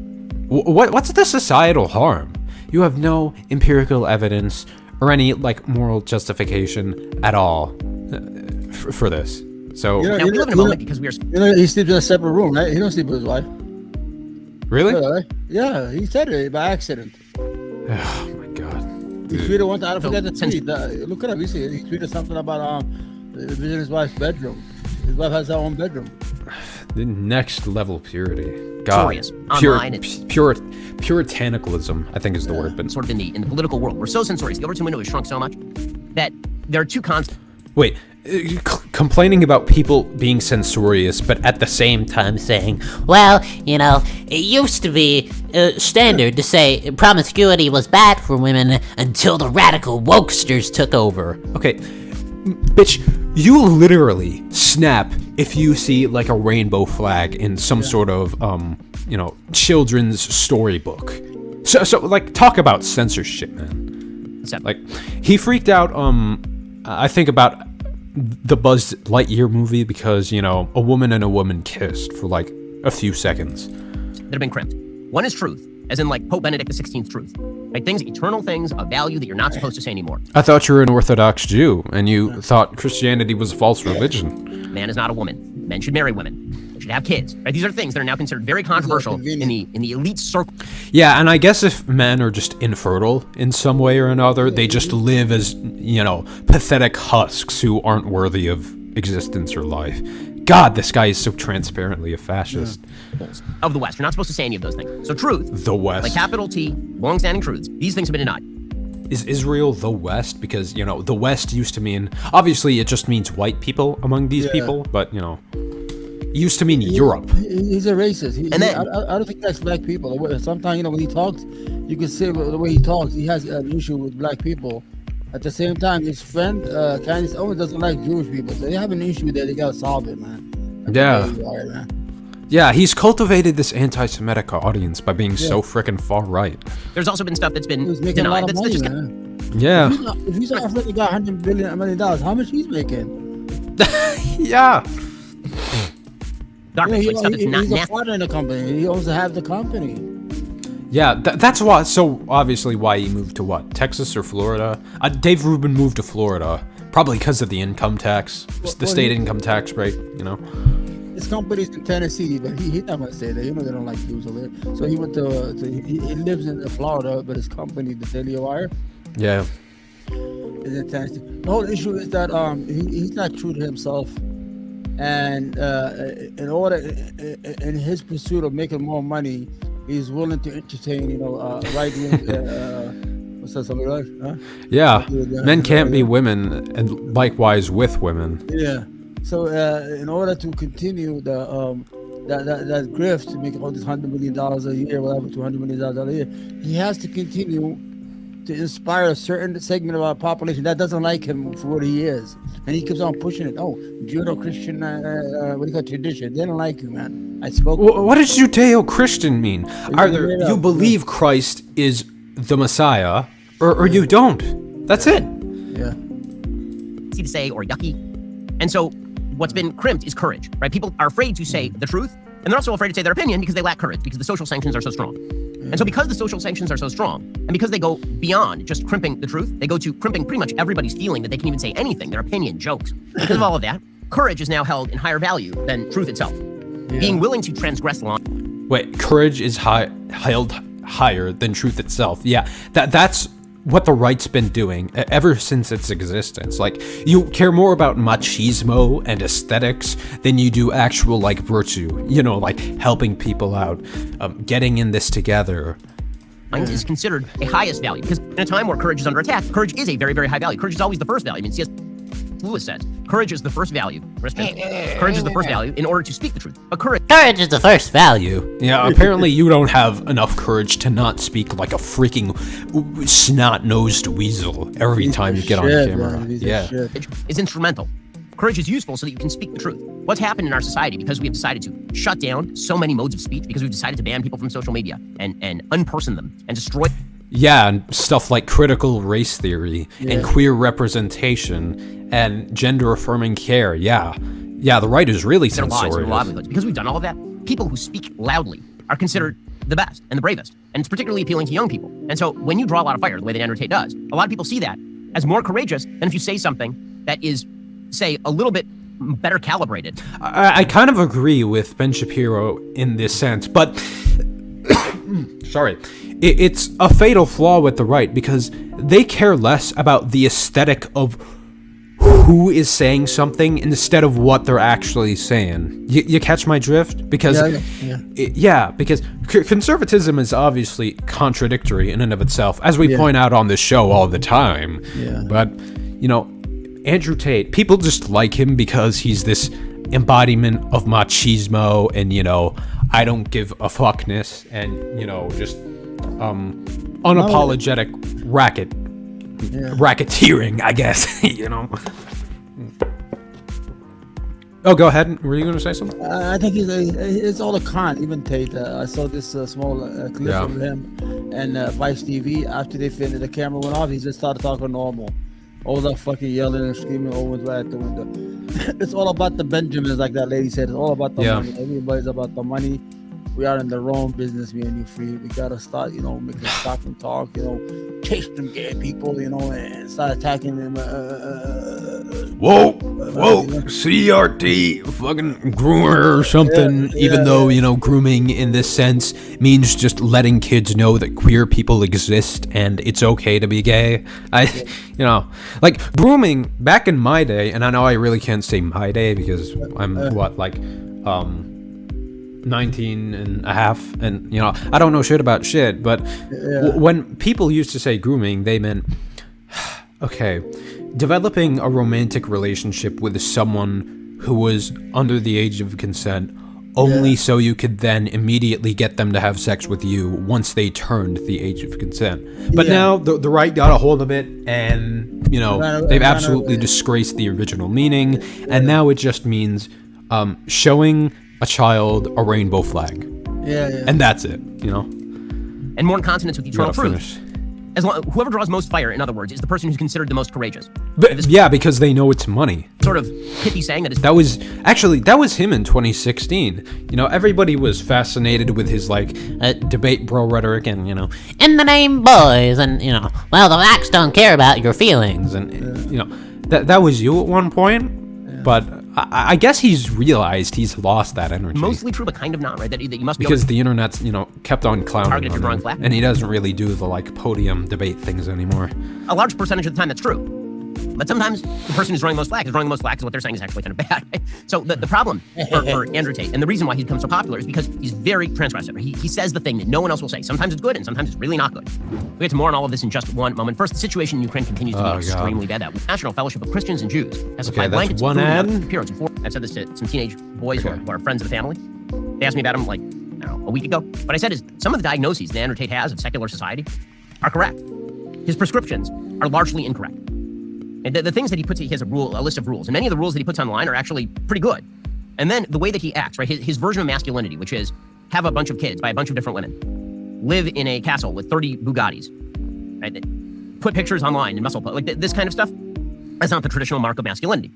what's the societal harm? You have no empirical evidence or any, moral justification at all for this. So, we live in a moment because we are... he sleeps in a separate room, right? He don't sleep with his wife. Really? Yeah, he said it by accident. Oh my god. He tweeted one time, I forget the tweet. Look it up, you see it. He tweeted something about visiting his wife's bedroom. His wife has her own bedroom. The next level purity. God. Puritanicalism, I think is the word, but sort of in the political world. We're so censorious. The Overton window has shrunk so much that there are two concepts. Wait, complaining about people being censorious, but at the same time saying, well, it used to be standard to say promiscuity was bad for women until the radical wokesters took over. Okay, bitch, you literally snap if you see a rainbow flag in some sort of, children's storybook. So talk about censorship, man. He freaked out, I think about the Buzz Lightyear movie because, a woman and a woman kissed for a few seconds. That have been crimped. One is truth, as in Pope Benedict XVI's truth. Things, eternal things of value that you're not supposed to say anymore. I thought you were an Orthodox Jew, and you thought Christianity was a false religion. Man is not a woman. Men should marry women. They should have kids. Right? These are things that are now considered very controversial in the elite circle. Yeah, and I guess if men are just infertile in some way or another, they just live as, pathetic husks who aren't worthy of existence or life. God, this guy is so transparently a fascist. Of the West. You're not supposed to say any of those things. So truth, the West, capital T, long-standing truths, these things have been denied. Is Israel the West? Because, the West used to mean, obviously it just means white people among these people, but, it used to mean Europe. He's a racist. I don't think that's black people. Sometimes, when he talks, you can say the way he talks, he has an issue with black people. At the same time, his friend, Candace Owens, doesn't like Jewish people. So they have an issue there. They got to solve it, man. Yeah, he's cultivated this anti-Semitic audience by being so frickin' far right. There's also been stuff that's been denied. Yeah. If he's already got $100 million, how much he's making? Yeah. He's a partner in the company. He owns half the company. Yeah, that's why. So obviously, why he moved to what? Texas or Florida? Dave Rubin moved to Florida Probably because of the income tax, the state income tax rate, you know. His company's in Tennessee, but he's not gonna say that. You know they don't like Jews over there. So he went he lives in Florida, but his company, the Daily Wire, Yeah. is in Tennessee. The whole issue is that he's not true to himself, and in his pursuit of making more money, he's willing to entertain, right wing. What's that? Something like? Huh? Yeah. Men can't be women, and likewise with women. Yeah. So in order to continue that grift to make all this $100 million a year, whatever, $200 million a year, he has to continue to inspire a certain segment of our population that doesn't like him for what he is, and he keeps on pushing it. Oh, Judeo-Christian, what do you call tradition? They don't like you, man. I spoke. What does Judeo-Christian mean? Either you believe Christ is the Messiah, or you don't. That's it. Yeah. To say or yucky, and so what's been crimped is courage, right? People are afraid to say the truth, and they're also afraid to say their opinion because they lack courage, because the social sanctions are so strong. And so because the social sanctions are so strong, and because they go beyond just crimping the truth, they go to crimping pretty much everybody's feeling that they can even say anything, their opinion, jokes. Because of all of that, courage is now held in higher value than truth itself. Yeah. Being willing to transgress the line. Wait, courage is held higher than truth itself. Yeah, that's what the right's been doing ever since its existence. Like, you care more about machismo and aesthetics than you do actual, like, virtue. Like helping people out, getting in this together. Is considered a highest value, because in a time where courage is under attack, courage is a very, very high value. Courage is always the first value. I mean, C.S. Lewis says, courage is the first value. Courage is the first value in order to speak the truth. But courage is the first value. Yeah, apparently you don't have enough courage to not speak like a freaking snot-nosed weasel every time you get on camera. Yeah. Is instrumental. Courage is useful so that you can speak the truth. What's happened in our society, because we have decided to shut down so many modes of speech, because we've decided to ban people from social media and unperson them and destroy. Yeah, and stuff like critical race theory and queer representation and gender-affirming care. Yeah, the right is really censorious. Because we've done all of that, people who speak loudly are considered the best and the bravest, and it's particularly appealing to young people. And so when you draw a lot of fire, the way that Andrew Tate does, a lot of people see that as more courageous than if you say something that is, say, a little bit better calibrated. I kind of agree with Ben Shapiro in this sense, but sorry, it's a fatal flaw with the right, because they care less about the aesthetic of who is saying something instead of what they're actually saying. You catch my drift? Because because conservatism is obviously contradictory in and of itself, as we point out on this show all the time. Yeah. But Andrew Tate, people just like him because he's this embodiment of machismo and, I don't give a fuckness and, just unapologetic racketeering, I guess, Oh, go ahead. Were you going to say something? I think it's all a con, even Tate. I saw this small clip from him and Vice TV. After they finished, the camera went off, he just started talking normal. All that fucking yelling and screaming over right at the window. It's all about the Benjamins, like that lady said. It's all about the money. Everybody's about the money. We are in the wrong business, me and you, Free. We gotta start, making stop and talk, chase them gay people, and start attacking them. Whoa, CRT, fucking groomer or something. Even though, grooming in this sense means just letting kids know that queer people exist and it's okay to be gay. Like grooming back in my day, and I know I really can't say my day because I'm 19 and a half, and I don't know shit about shit, but when people used to say grooming, they meant developing a romantic relationship with someone who was under the age of consent only so you could then immediately get them to have sex with you once they turned the age of consent. But now the right got a hold of it, and they've absolutely disgraced the original meaning, and now it just means showing a child a rainbow flag. And that's it, And more in consonance with eternal truth. Whoever draws most fire, in other words, is the person who's considered the most courageous. But, yeah, because they know it's money. Sort of pithy saying that is... That was him in 2016. You know, everybody was fascinated with his, like, debate bro rhetoric and, you know, in the name boys, and, you know, well, the facts don't care about your feelings. and you know, that was you at one point, but I guess he's realized he's lost that energy. Mostly true, but kind of not, right? That you must be... Because the internet's, you know, kept on clowning Targeted on him, and he doesn't really do the, like, podium debate things anymore. A large percentage of the time, that's true. But sometimes the person who's running the most flack is what they're saying is actually kind of bad. Right? So the problem for Andrew Tate, and the reason why he's become so popular, is because he's very transgressive. He says the thing that no one else will say. Sometimes it's good, and sometimes it's really not good. We'll get to more on all of this in just one moment. First, the situation in Ukraine continues to be extremely bad. The National Fellowship of Christians and Jews has supplied blankets, food, and appearance. I've said this to some teenage boys who are friends of the family. They asked me about him, like, I don't know, a week ago. What I said is, some of the diagnoses that Andrew Tate has of secular society are correct. His prescriptions are largely incorrect. And the things that he puts, he has a list of rules, and many of the rules that he puts online are actually pretty good. And then the way that he acts, right, his version of masculinity, which is have a bunch of kids by a bunch of different women, live in a castle with 30 Bugattis, right, put pictures online and muscle, like this kind of stuff, that's not the traditional mark of masculinity.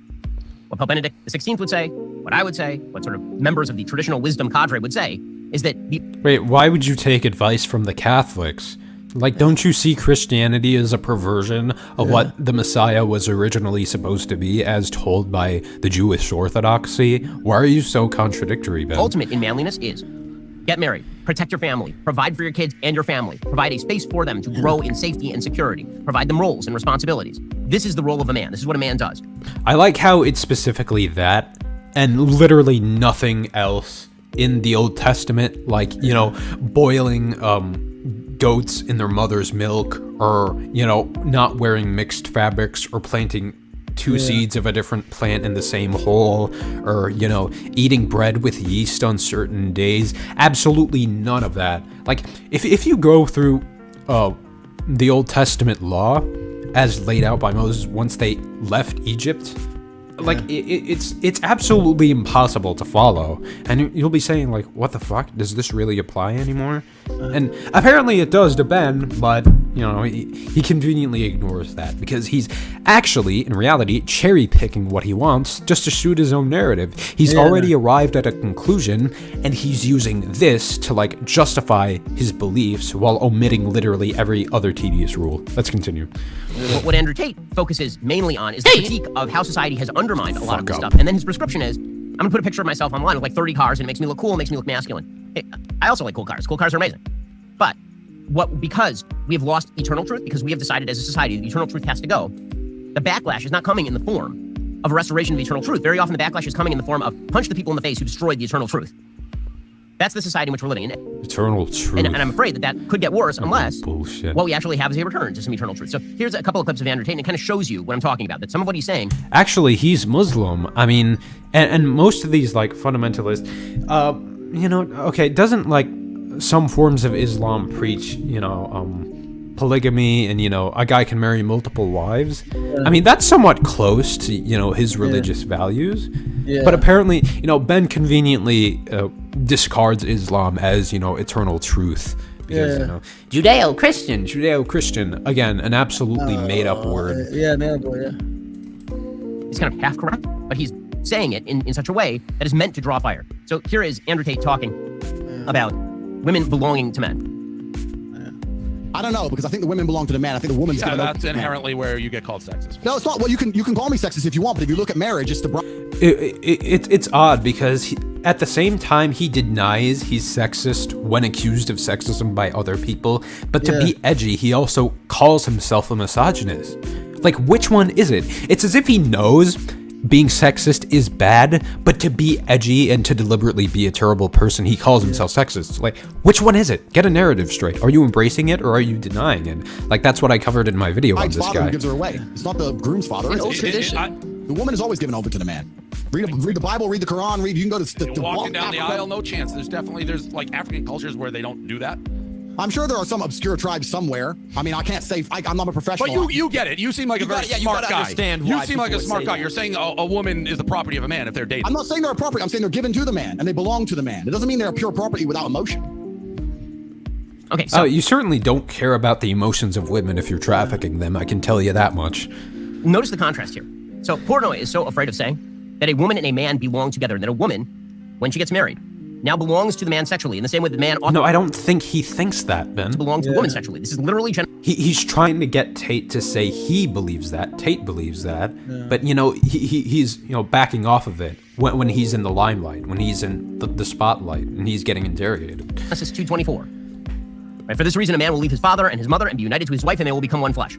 What Pope Benedict XVI would say, what I would say, what sort of members of the traditional wisdom cadre would say, is that... Wait, why would you take advice from the Catholics? Like, don't you see Christianity as a perversion of what the Messiah was originally supposed to be, as told by the Jewish Orthodoxy? Why are you so contradictory, Ben? Ultimate in manliness is get married, protect your family, provide for your kids and your family, provide a space for them to grow in safety and security, provide them roles and responsibilities. This is the role of a man. This is what a man does. I like how it's specifically that, and literally nothing else in the Old Testament, like, you know, boiling, goats in their mother's milk, or, you know, not wearing mixed fabrics, or planting two seeds of a different plant in the same hole, or, you know, eating bread with yeast on certain days. Absolutely none of that. Like, if you go through the Old Testament law as laid out by Moses once they left Egypt, like, it's absolutely impossible to follow, and you'll be saying, like, what the fuck, does this really apply anymore? And apparently it does to Ben, but, you know, he conveniently ignores that, because he's actually, in reality, cherry-picking what he wants just to suit his own narrative. He's already arrived at a conclusion, and he's using this to, like, justify his beliefs while omitting literally every other tedious rule. Let's continue. What Andrew Tate focuses mainly on is the critique of how society has undermined a lot of this stuff. And then his prescription is, I'm gonna put a picture of myself online with like 30 cars, and it makes me look cool, makes me look masculine. I also like cool cars. Cool cars are amazing. But because we have lost eternal truth, because we have decided as a society that eternal truth has to go, the backlash is not coming in the form of a restoration of eternal truth. Very often the backlash is coming in the form of punch the people in the face who destroyed the eternal truth. That's the society in which we're living in. Eternal truth. And I'm afraid that could get worse unless bullshit. What we actually have is a return to some eternal truth. So here's a couple of clips of Andrew Tate, and it kind of shows you what I'm talking about, that some of what he's saying... Actually, he's Muslim. I mean, and most of these, like, fundamentalists, you know, okay, doesn't, like, some forms of Islam preach, you know, polygamy, and, you know, a guy can marry multiple wives? I mean, that's somewhat close to, you know, his religious values. But apparently, you know, Ben conveniently discards Islam as, you know, eternal truth. Because, you know, Judeo-Christian, again, an absolutely made-up word. He's kind of half correct, but he's saying it in such a way that is meant to draw fire. So here is Andrew Tate talking about women belonging to men. I don't know, because I think the women belong to the man. I think the woman's that's inherently where you get called sexist. No, it's not. Well, you can call me sexist if you want, but if you look at marriage, it's the... It's odd, because at the same time he denies he's sexist when accused of sexism by other people, but to be edgy, he also calls himself a misogynist. Like, which one is it? It's as if he knows being sexist is bad, but to be edgy and to deliberately be a terrible person, he calls himself sexist. Like, which one is it? Get a narrative straight. Are you embracing it, or are you denying it? Like, that's what I covered in my video on this father guy. Who gives her away. It's not the groom's father. It's old tradition. The woman is always given over to the man. Read the Bible, read the Quran, you can go to walking down the aisle, no chance. There's like African cultures where they don't do that. I'm sure there are some obscure tribes somewhere. I mean, I can't say, I'm not a professional. But you get it. You seem like a very smart guy. You seem like a smart guy. You're saying a woman is the property of a man if they're dating. I'm not saying they're a property. I'm saying they're given to the man and they belong to the man. It doesn't mean they're pure property without emotion. Okay, so you certainly don't care about the emotions of women if you're trafficking them. I can tell you that much. notice the contrast here. So porno is so afraid of saying that a woman and a man belong together, and that a woman, when she gets married, now belongs to the man sexually in the same way that the man ought No, I don't think he thinks that, Ben. to belong to the woman sexually. This is literally He's trying to get Tate to say he believes that. Tate believes that. But, you know, he's, you know, backing off of it when he's in the limelight, when he's in the spotlight, and he's getting interrogated. Genesis 2:24. Right, for this reason, a man will leave his father and his mother and be united to his wife, and they will become one flesh.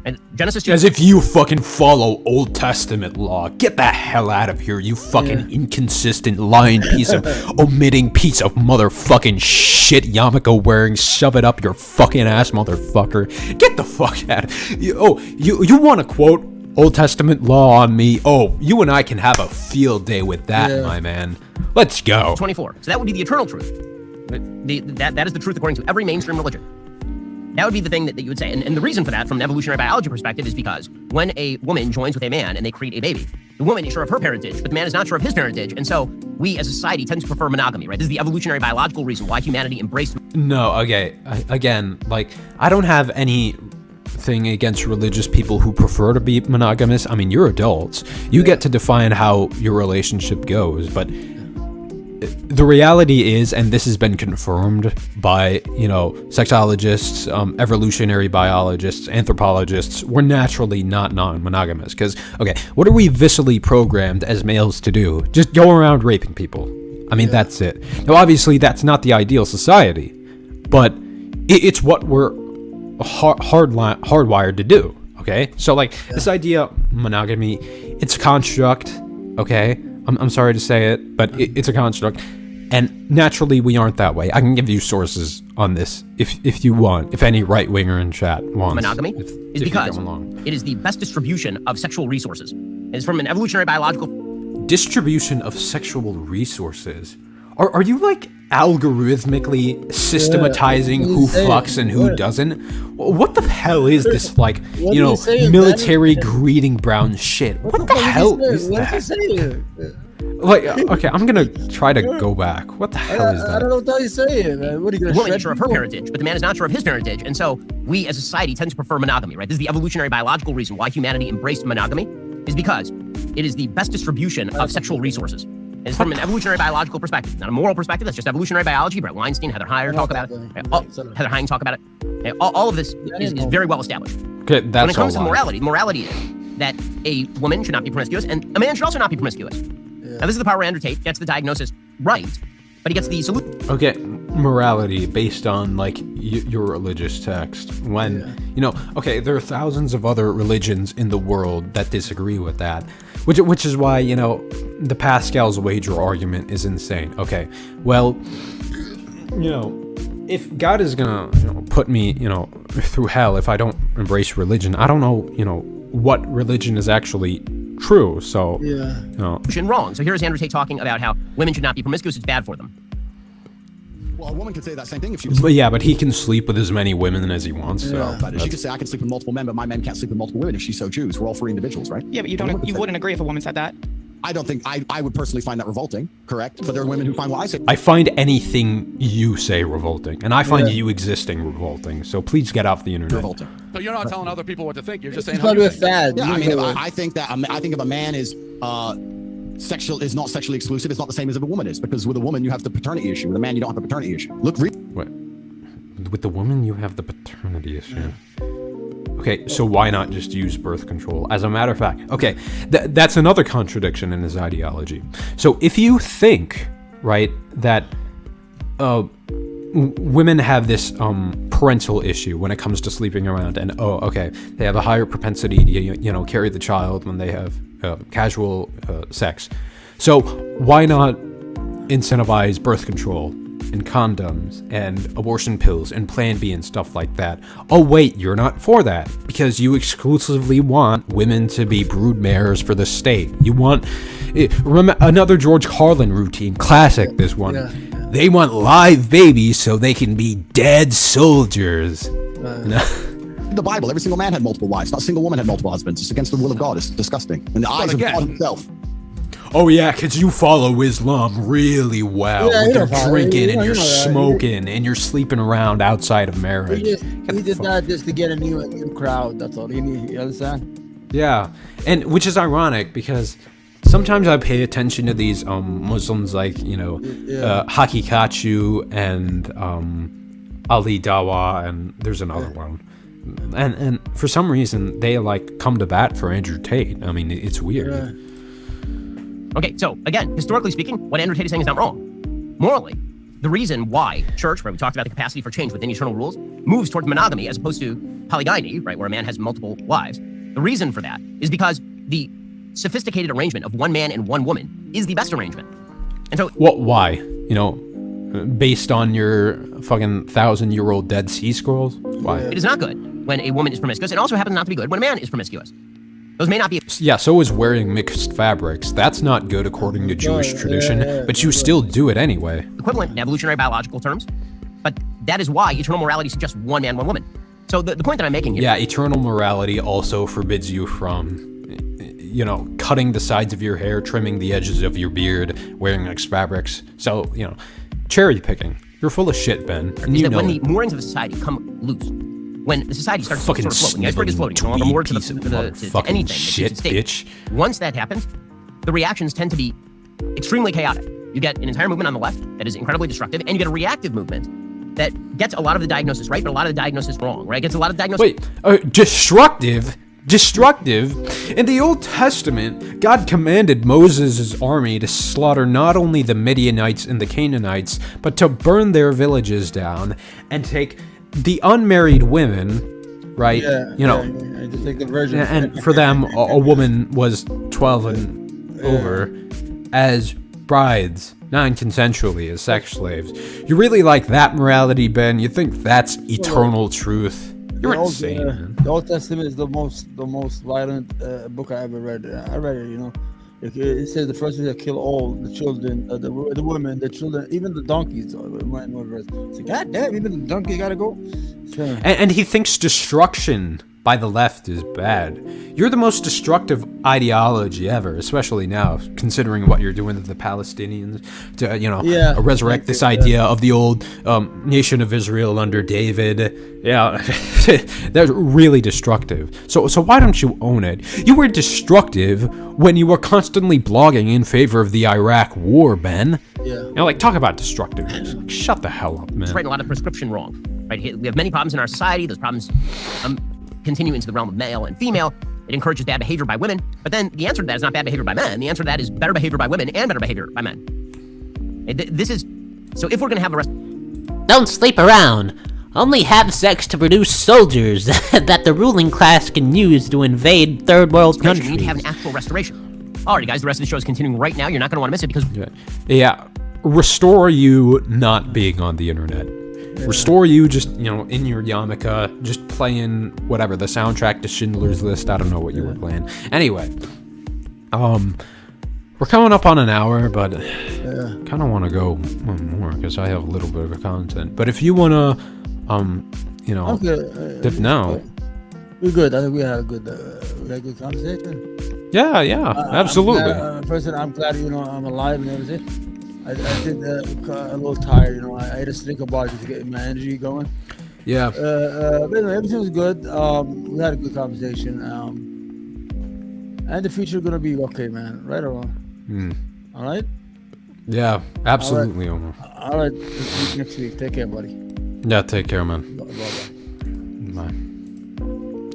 And Genesis 2. As if you fucking follow Old Testament law. Get the hell out of here, you fucking inconsistent, lying piece of, omitting piece of motherfucking shit yarmulke wearing, shove it up your fucking ass, motherfucker. Get the fuck out. You want to quote Old Testament law on me? Oh, you and I can have a field day with that, my man. Let's go. 24. So that would be the eternal truth. That is the truth according to every mainstream religion. That would be the thing that you would say. And the reason for that, from an evolutionary biology perspective, is because when a woman joins with a man and they create a baby, the woman is sure of her parentage, but the man is not sure of his parentage. And so we as a society tend to prefer monogamy, right? This is the evolutionary biological reason why humanity embraced... No, okay. Again, like, I don't have anything against religious people who prefer to be monogamous. I mean, you're adults. You get to define how your relationship goes, but... The reality is, and this has been confirmed by, you know, sexologists, evolutionary biologists, anthropologists, we're naturally not non-monogamous. Because, okay, what are we viscerally programmed as males to do? Just go around raping people. I mean, that's it. Now, obviously, that's not the ideal society, but it's what we're hardwired to do, okay? So, like, this idea of monogamy, it's a construct, okay? I'm sorry to say it, but it's a construct, and naturally we aren't that way. I can give you sources on this if you want, if any right winger in chat wants. Monogamy is because it is the best distribution of sexual resources. It's from an evolutionary biological distribution of sexual resources. Are you like algorithmically systematizing who fucks and who doesn't? What the hell is this, like, you know, military greeting brown shit? What the hell is that? Like, okay, I'm gonna try to go back. What the hell is that? I don't know what you're saying, man. What are you gonna The woman is sure of her parentage, but the man is not sure of his parentage, and so we as a society tend to prefer monogamy, right? This is the evolutionary biological reason why humanity embraced monogamy, is because it is the best distribution of sexual resources. It's from an evolutionary biological perspective, not a moral perspective. That's just evolutionary biology. Brett Weinstein, Heather Heyer talk about it. Heather Heying talk about it. All of this is very well established. Okay, that's when it comes to morality is that a woman should not be promiscuous, and a man should also not be promiscuous. Now, this is the part where Andrew Tate gets the diagnosis right, but he gets the solution. Okay, morality based on, like, your religious text. When, you know, okay, there are thousands of other religions in the world that disagree with that. Which is why, you know, the Pascal's wager argument is insane. Okay, well, you know, if God is gonna, you know, put me, you know, through hell if I don't embrace religion, I don't know, you know, what religion is actually true. So, you know. Wrong. So here's Andrew Tate talking about how women should not be promiscuous. It's bad for them. Well, a woman could say that same thing if she was... But yeah, but he can sleep with as many women as he wants. So but she could say, I can sleep with multiple men, but my men can't sleep with multiple women if she so chooses. We're all free individuals, right? Yeah, but you wouldn't agree if a woman said that? I don't think... I would personally find that revolting, correct? But there are women who find what I say... I find anything you say revolting, and I find you existing revolting, so please get off the internet. Revolting. So you're not telling other people what to think, you're just saying how you think. Yeah, I mean, I think if a man is... is not sexually exclusive, it's not the same as if a woman is, because with a woman you have the paternity issue, with a man you don't have the paternity issue. Look, what? With the woman you have the paternity issue. Okay, so why not just use birth control? As a matter of fact, okay, that's another contradiction in his ideology. So if you think, right, that women have this parental issue when it comes to sleeping around, and they have a higher propensity to, you know, carry the child when they have casual sex. So why not incentivize birth control and condoms and abortion pills and Plan B and stuff like that? Oh wait, you're not for that because you exclusively want women to be broodmares for the state. You want another George Carlin routine, classic. This one. They want live babies so they can be dead soldiers. The Bible, every single man had multiple wives. Not a single woman had multiple husbands. It's against the will of God. It's disgusting. In the eyes of God himself. oh yeah, because you follow Islam really well. Yeah, You're follow- drinking and you you're know that. smoking and you're sleeping around outside of marriage. He did that just to get a new crowd. That's all. You understand? Yeah, and which is ironic because sometimes I pay attention to these Muslims like, Hakikachu and Ali Dawa, and there's another one. And for some reason, they like come to bat for Andrew Tate. I mean, it's weird. Yeah. Okay, so again, historically speaking, what Andrew Tate is saying is not wrong. Morally, the reason why church, right, we talked about the capacity for change within eternal rules, moves towards monogamy as opposed to polygyny, right, where a man has multiple wives. The reason for that is because the sophisticated arrangement of one man and one woman is the best arrangement. And so, Why? Based on your fucking 1,000-year-old Dead Sea Scrolls? Why? it is not good when a woman is promiscuous. It also happens not to be good when a man is promiscuous. Those may not be Yeah, so is wearing mixed fabrics. That's not good according to Jewish tradition, but you still do it anyway. equivalent in evolutionary biological terms, but that is why eternal morality suggests one man, one woman. So the point that I'm making here... Yeah, eternal morality also forbids you from, cutting the sides of your hair, trimming the edges of your beard, wearing mixed fabrics. So, cherry picking. You're full of shit, Ben. And is you that know when it. the moorings of the society come loose, when the society starts to Fucking sort of float, when the iceberg is floating, no longer tweed moored to piece of to motherfucking anything, shit, the state. bitch. Once that happens, the reactions tend to be extremely chaotic. You get an entire movement on the left that is incredibly destructive, and you get a reactive movement that gets a lot of the diagnosis right, but a lot of the diagnosis wrong, right? Gets a lot of diagnosis... Wait, destructive? In the Old Testament, God commanded Moses' army to slaughter not only the Midianites and the Canaanites, but to burn their villages down and take the unmarried women, right? Just like the virgin. And for them, a woman was 12 and over as brides, non-consensually, as sex slaves. You really like that morality, Ben? You think that's eternal truth? You're insane, man. The Old Testament is the most violent book I ever read. I read it, It says the first is to kill all the children, the women, the children, even the donkeys. It's like, God damn, even the donkey gotta go. And he thinks destruction by the left is bad. You're the most destructive ideology ever, especially now, considering what you're doing to the Palestinians, to resurrect this idea of the old nation of Israel under David. Yeah, that's really destructive. So why don't you own it? You were destructive when you were constantly blogging in favor of the Iraq war, Ben. Yeah. Talk about destructive. Shut the hell up, man. It's right, a lot of prescription wrong. Right? We have many problems in our society. Those problems continue into the realm of male and female. It encourages bad behavior by women. But then the answer to that is not bad behavior by men. The answer to that is better behavior by women and better behavior by men. So if we're going to have the rest... Don't sleep around. Only have sex to produce soldiers that the ruling class can use to invade third world countries. You need to have an actual restoration. Alrighty, guys, the rest of the show is continuing right now. You're not going to want to miss it because... Yeah. Restore you not being on the internet. Restore you just, in your yarmulke, just playing whatever, the soundtrack to Schindler's List. I don't know what you were playing. Anyway, we're coming up on an hour, but kind of want to go more because I have a little bit of content. But if you want to, dip now. We're good. I think we had a good conversation. Yeah, absolutely. I'm glad, I'm alive and everything. I did a little tired, I had to think about it to get my energy going. Yeah. But anyway, everything was good. We had a good conversation. And the future is gonna be okay, man. Right or wrong? All right. Yeah, absolutely, Omar. All right. Next week. Take care, buddy. Yeah, take care, man. Bye. Bye.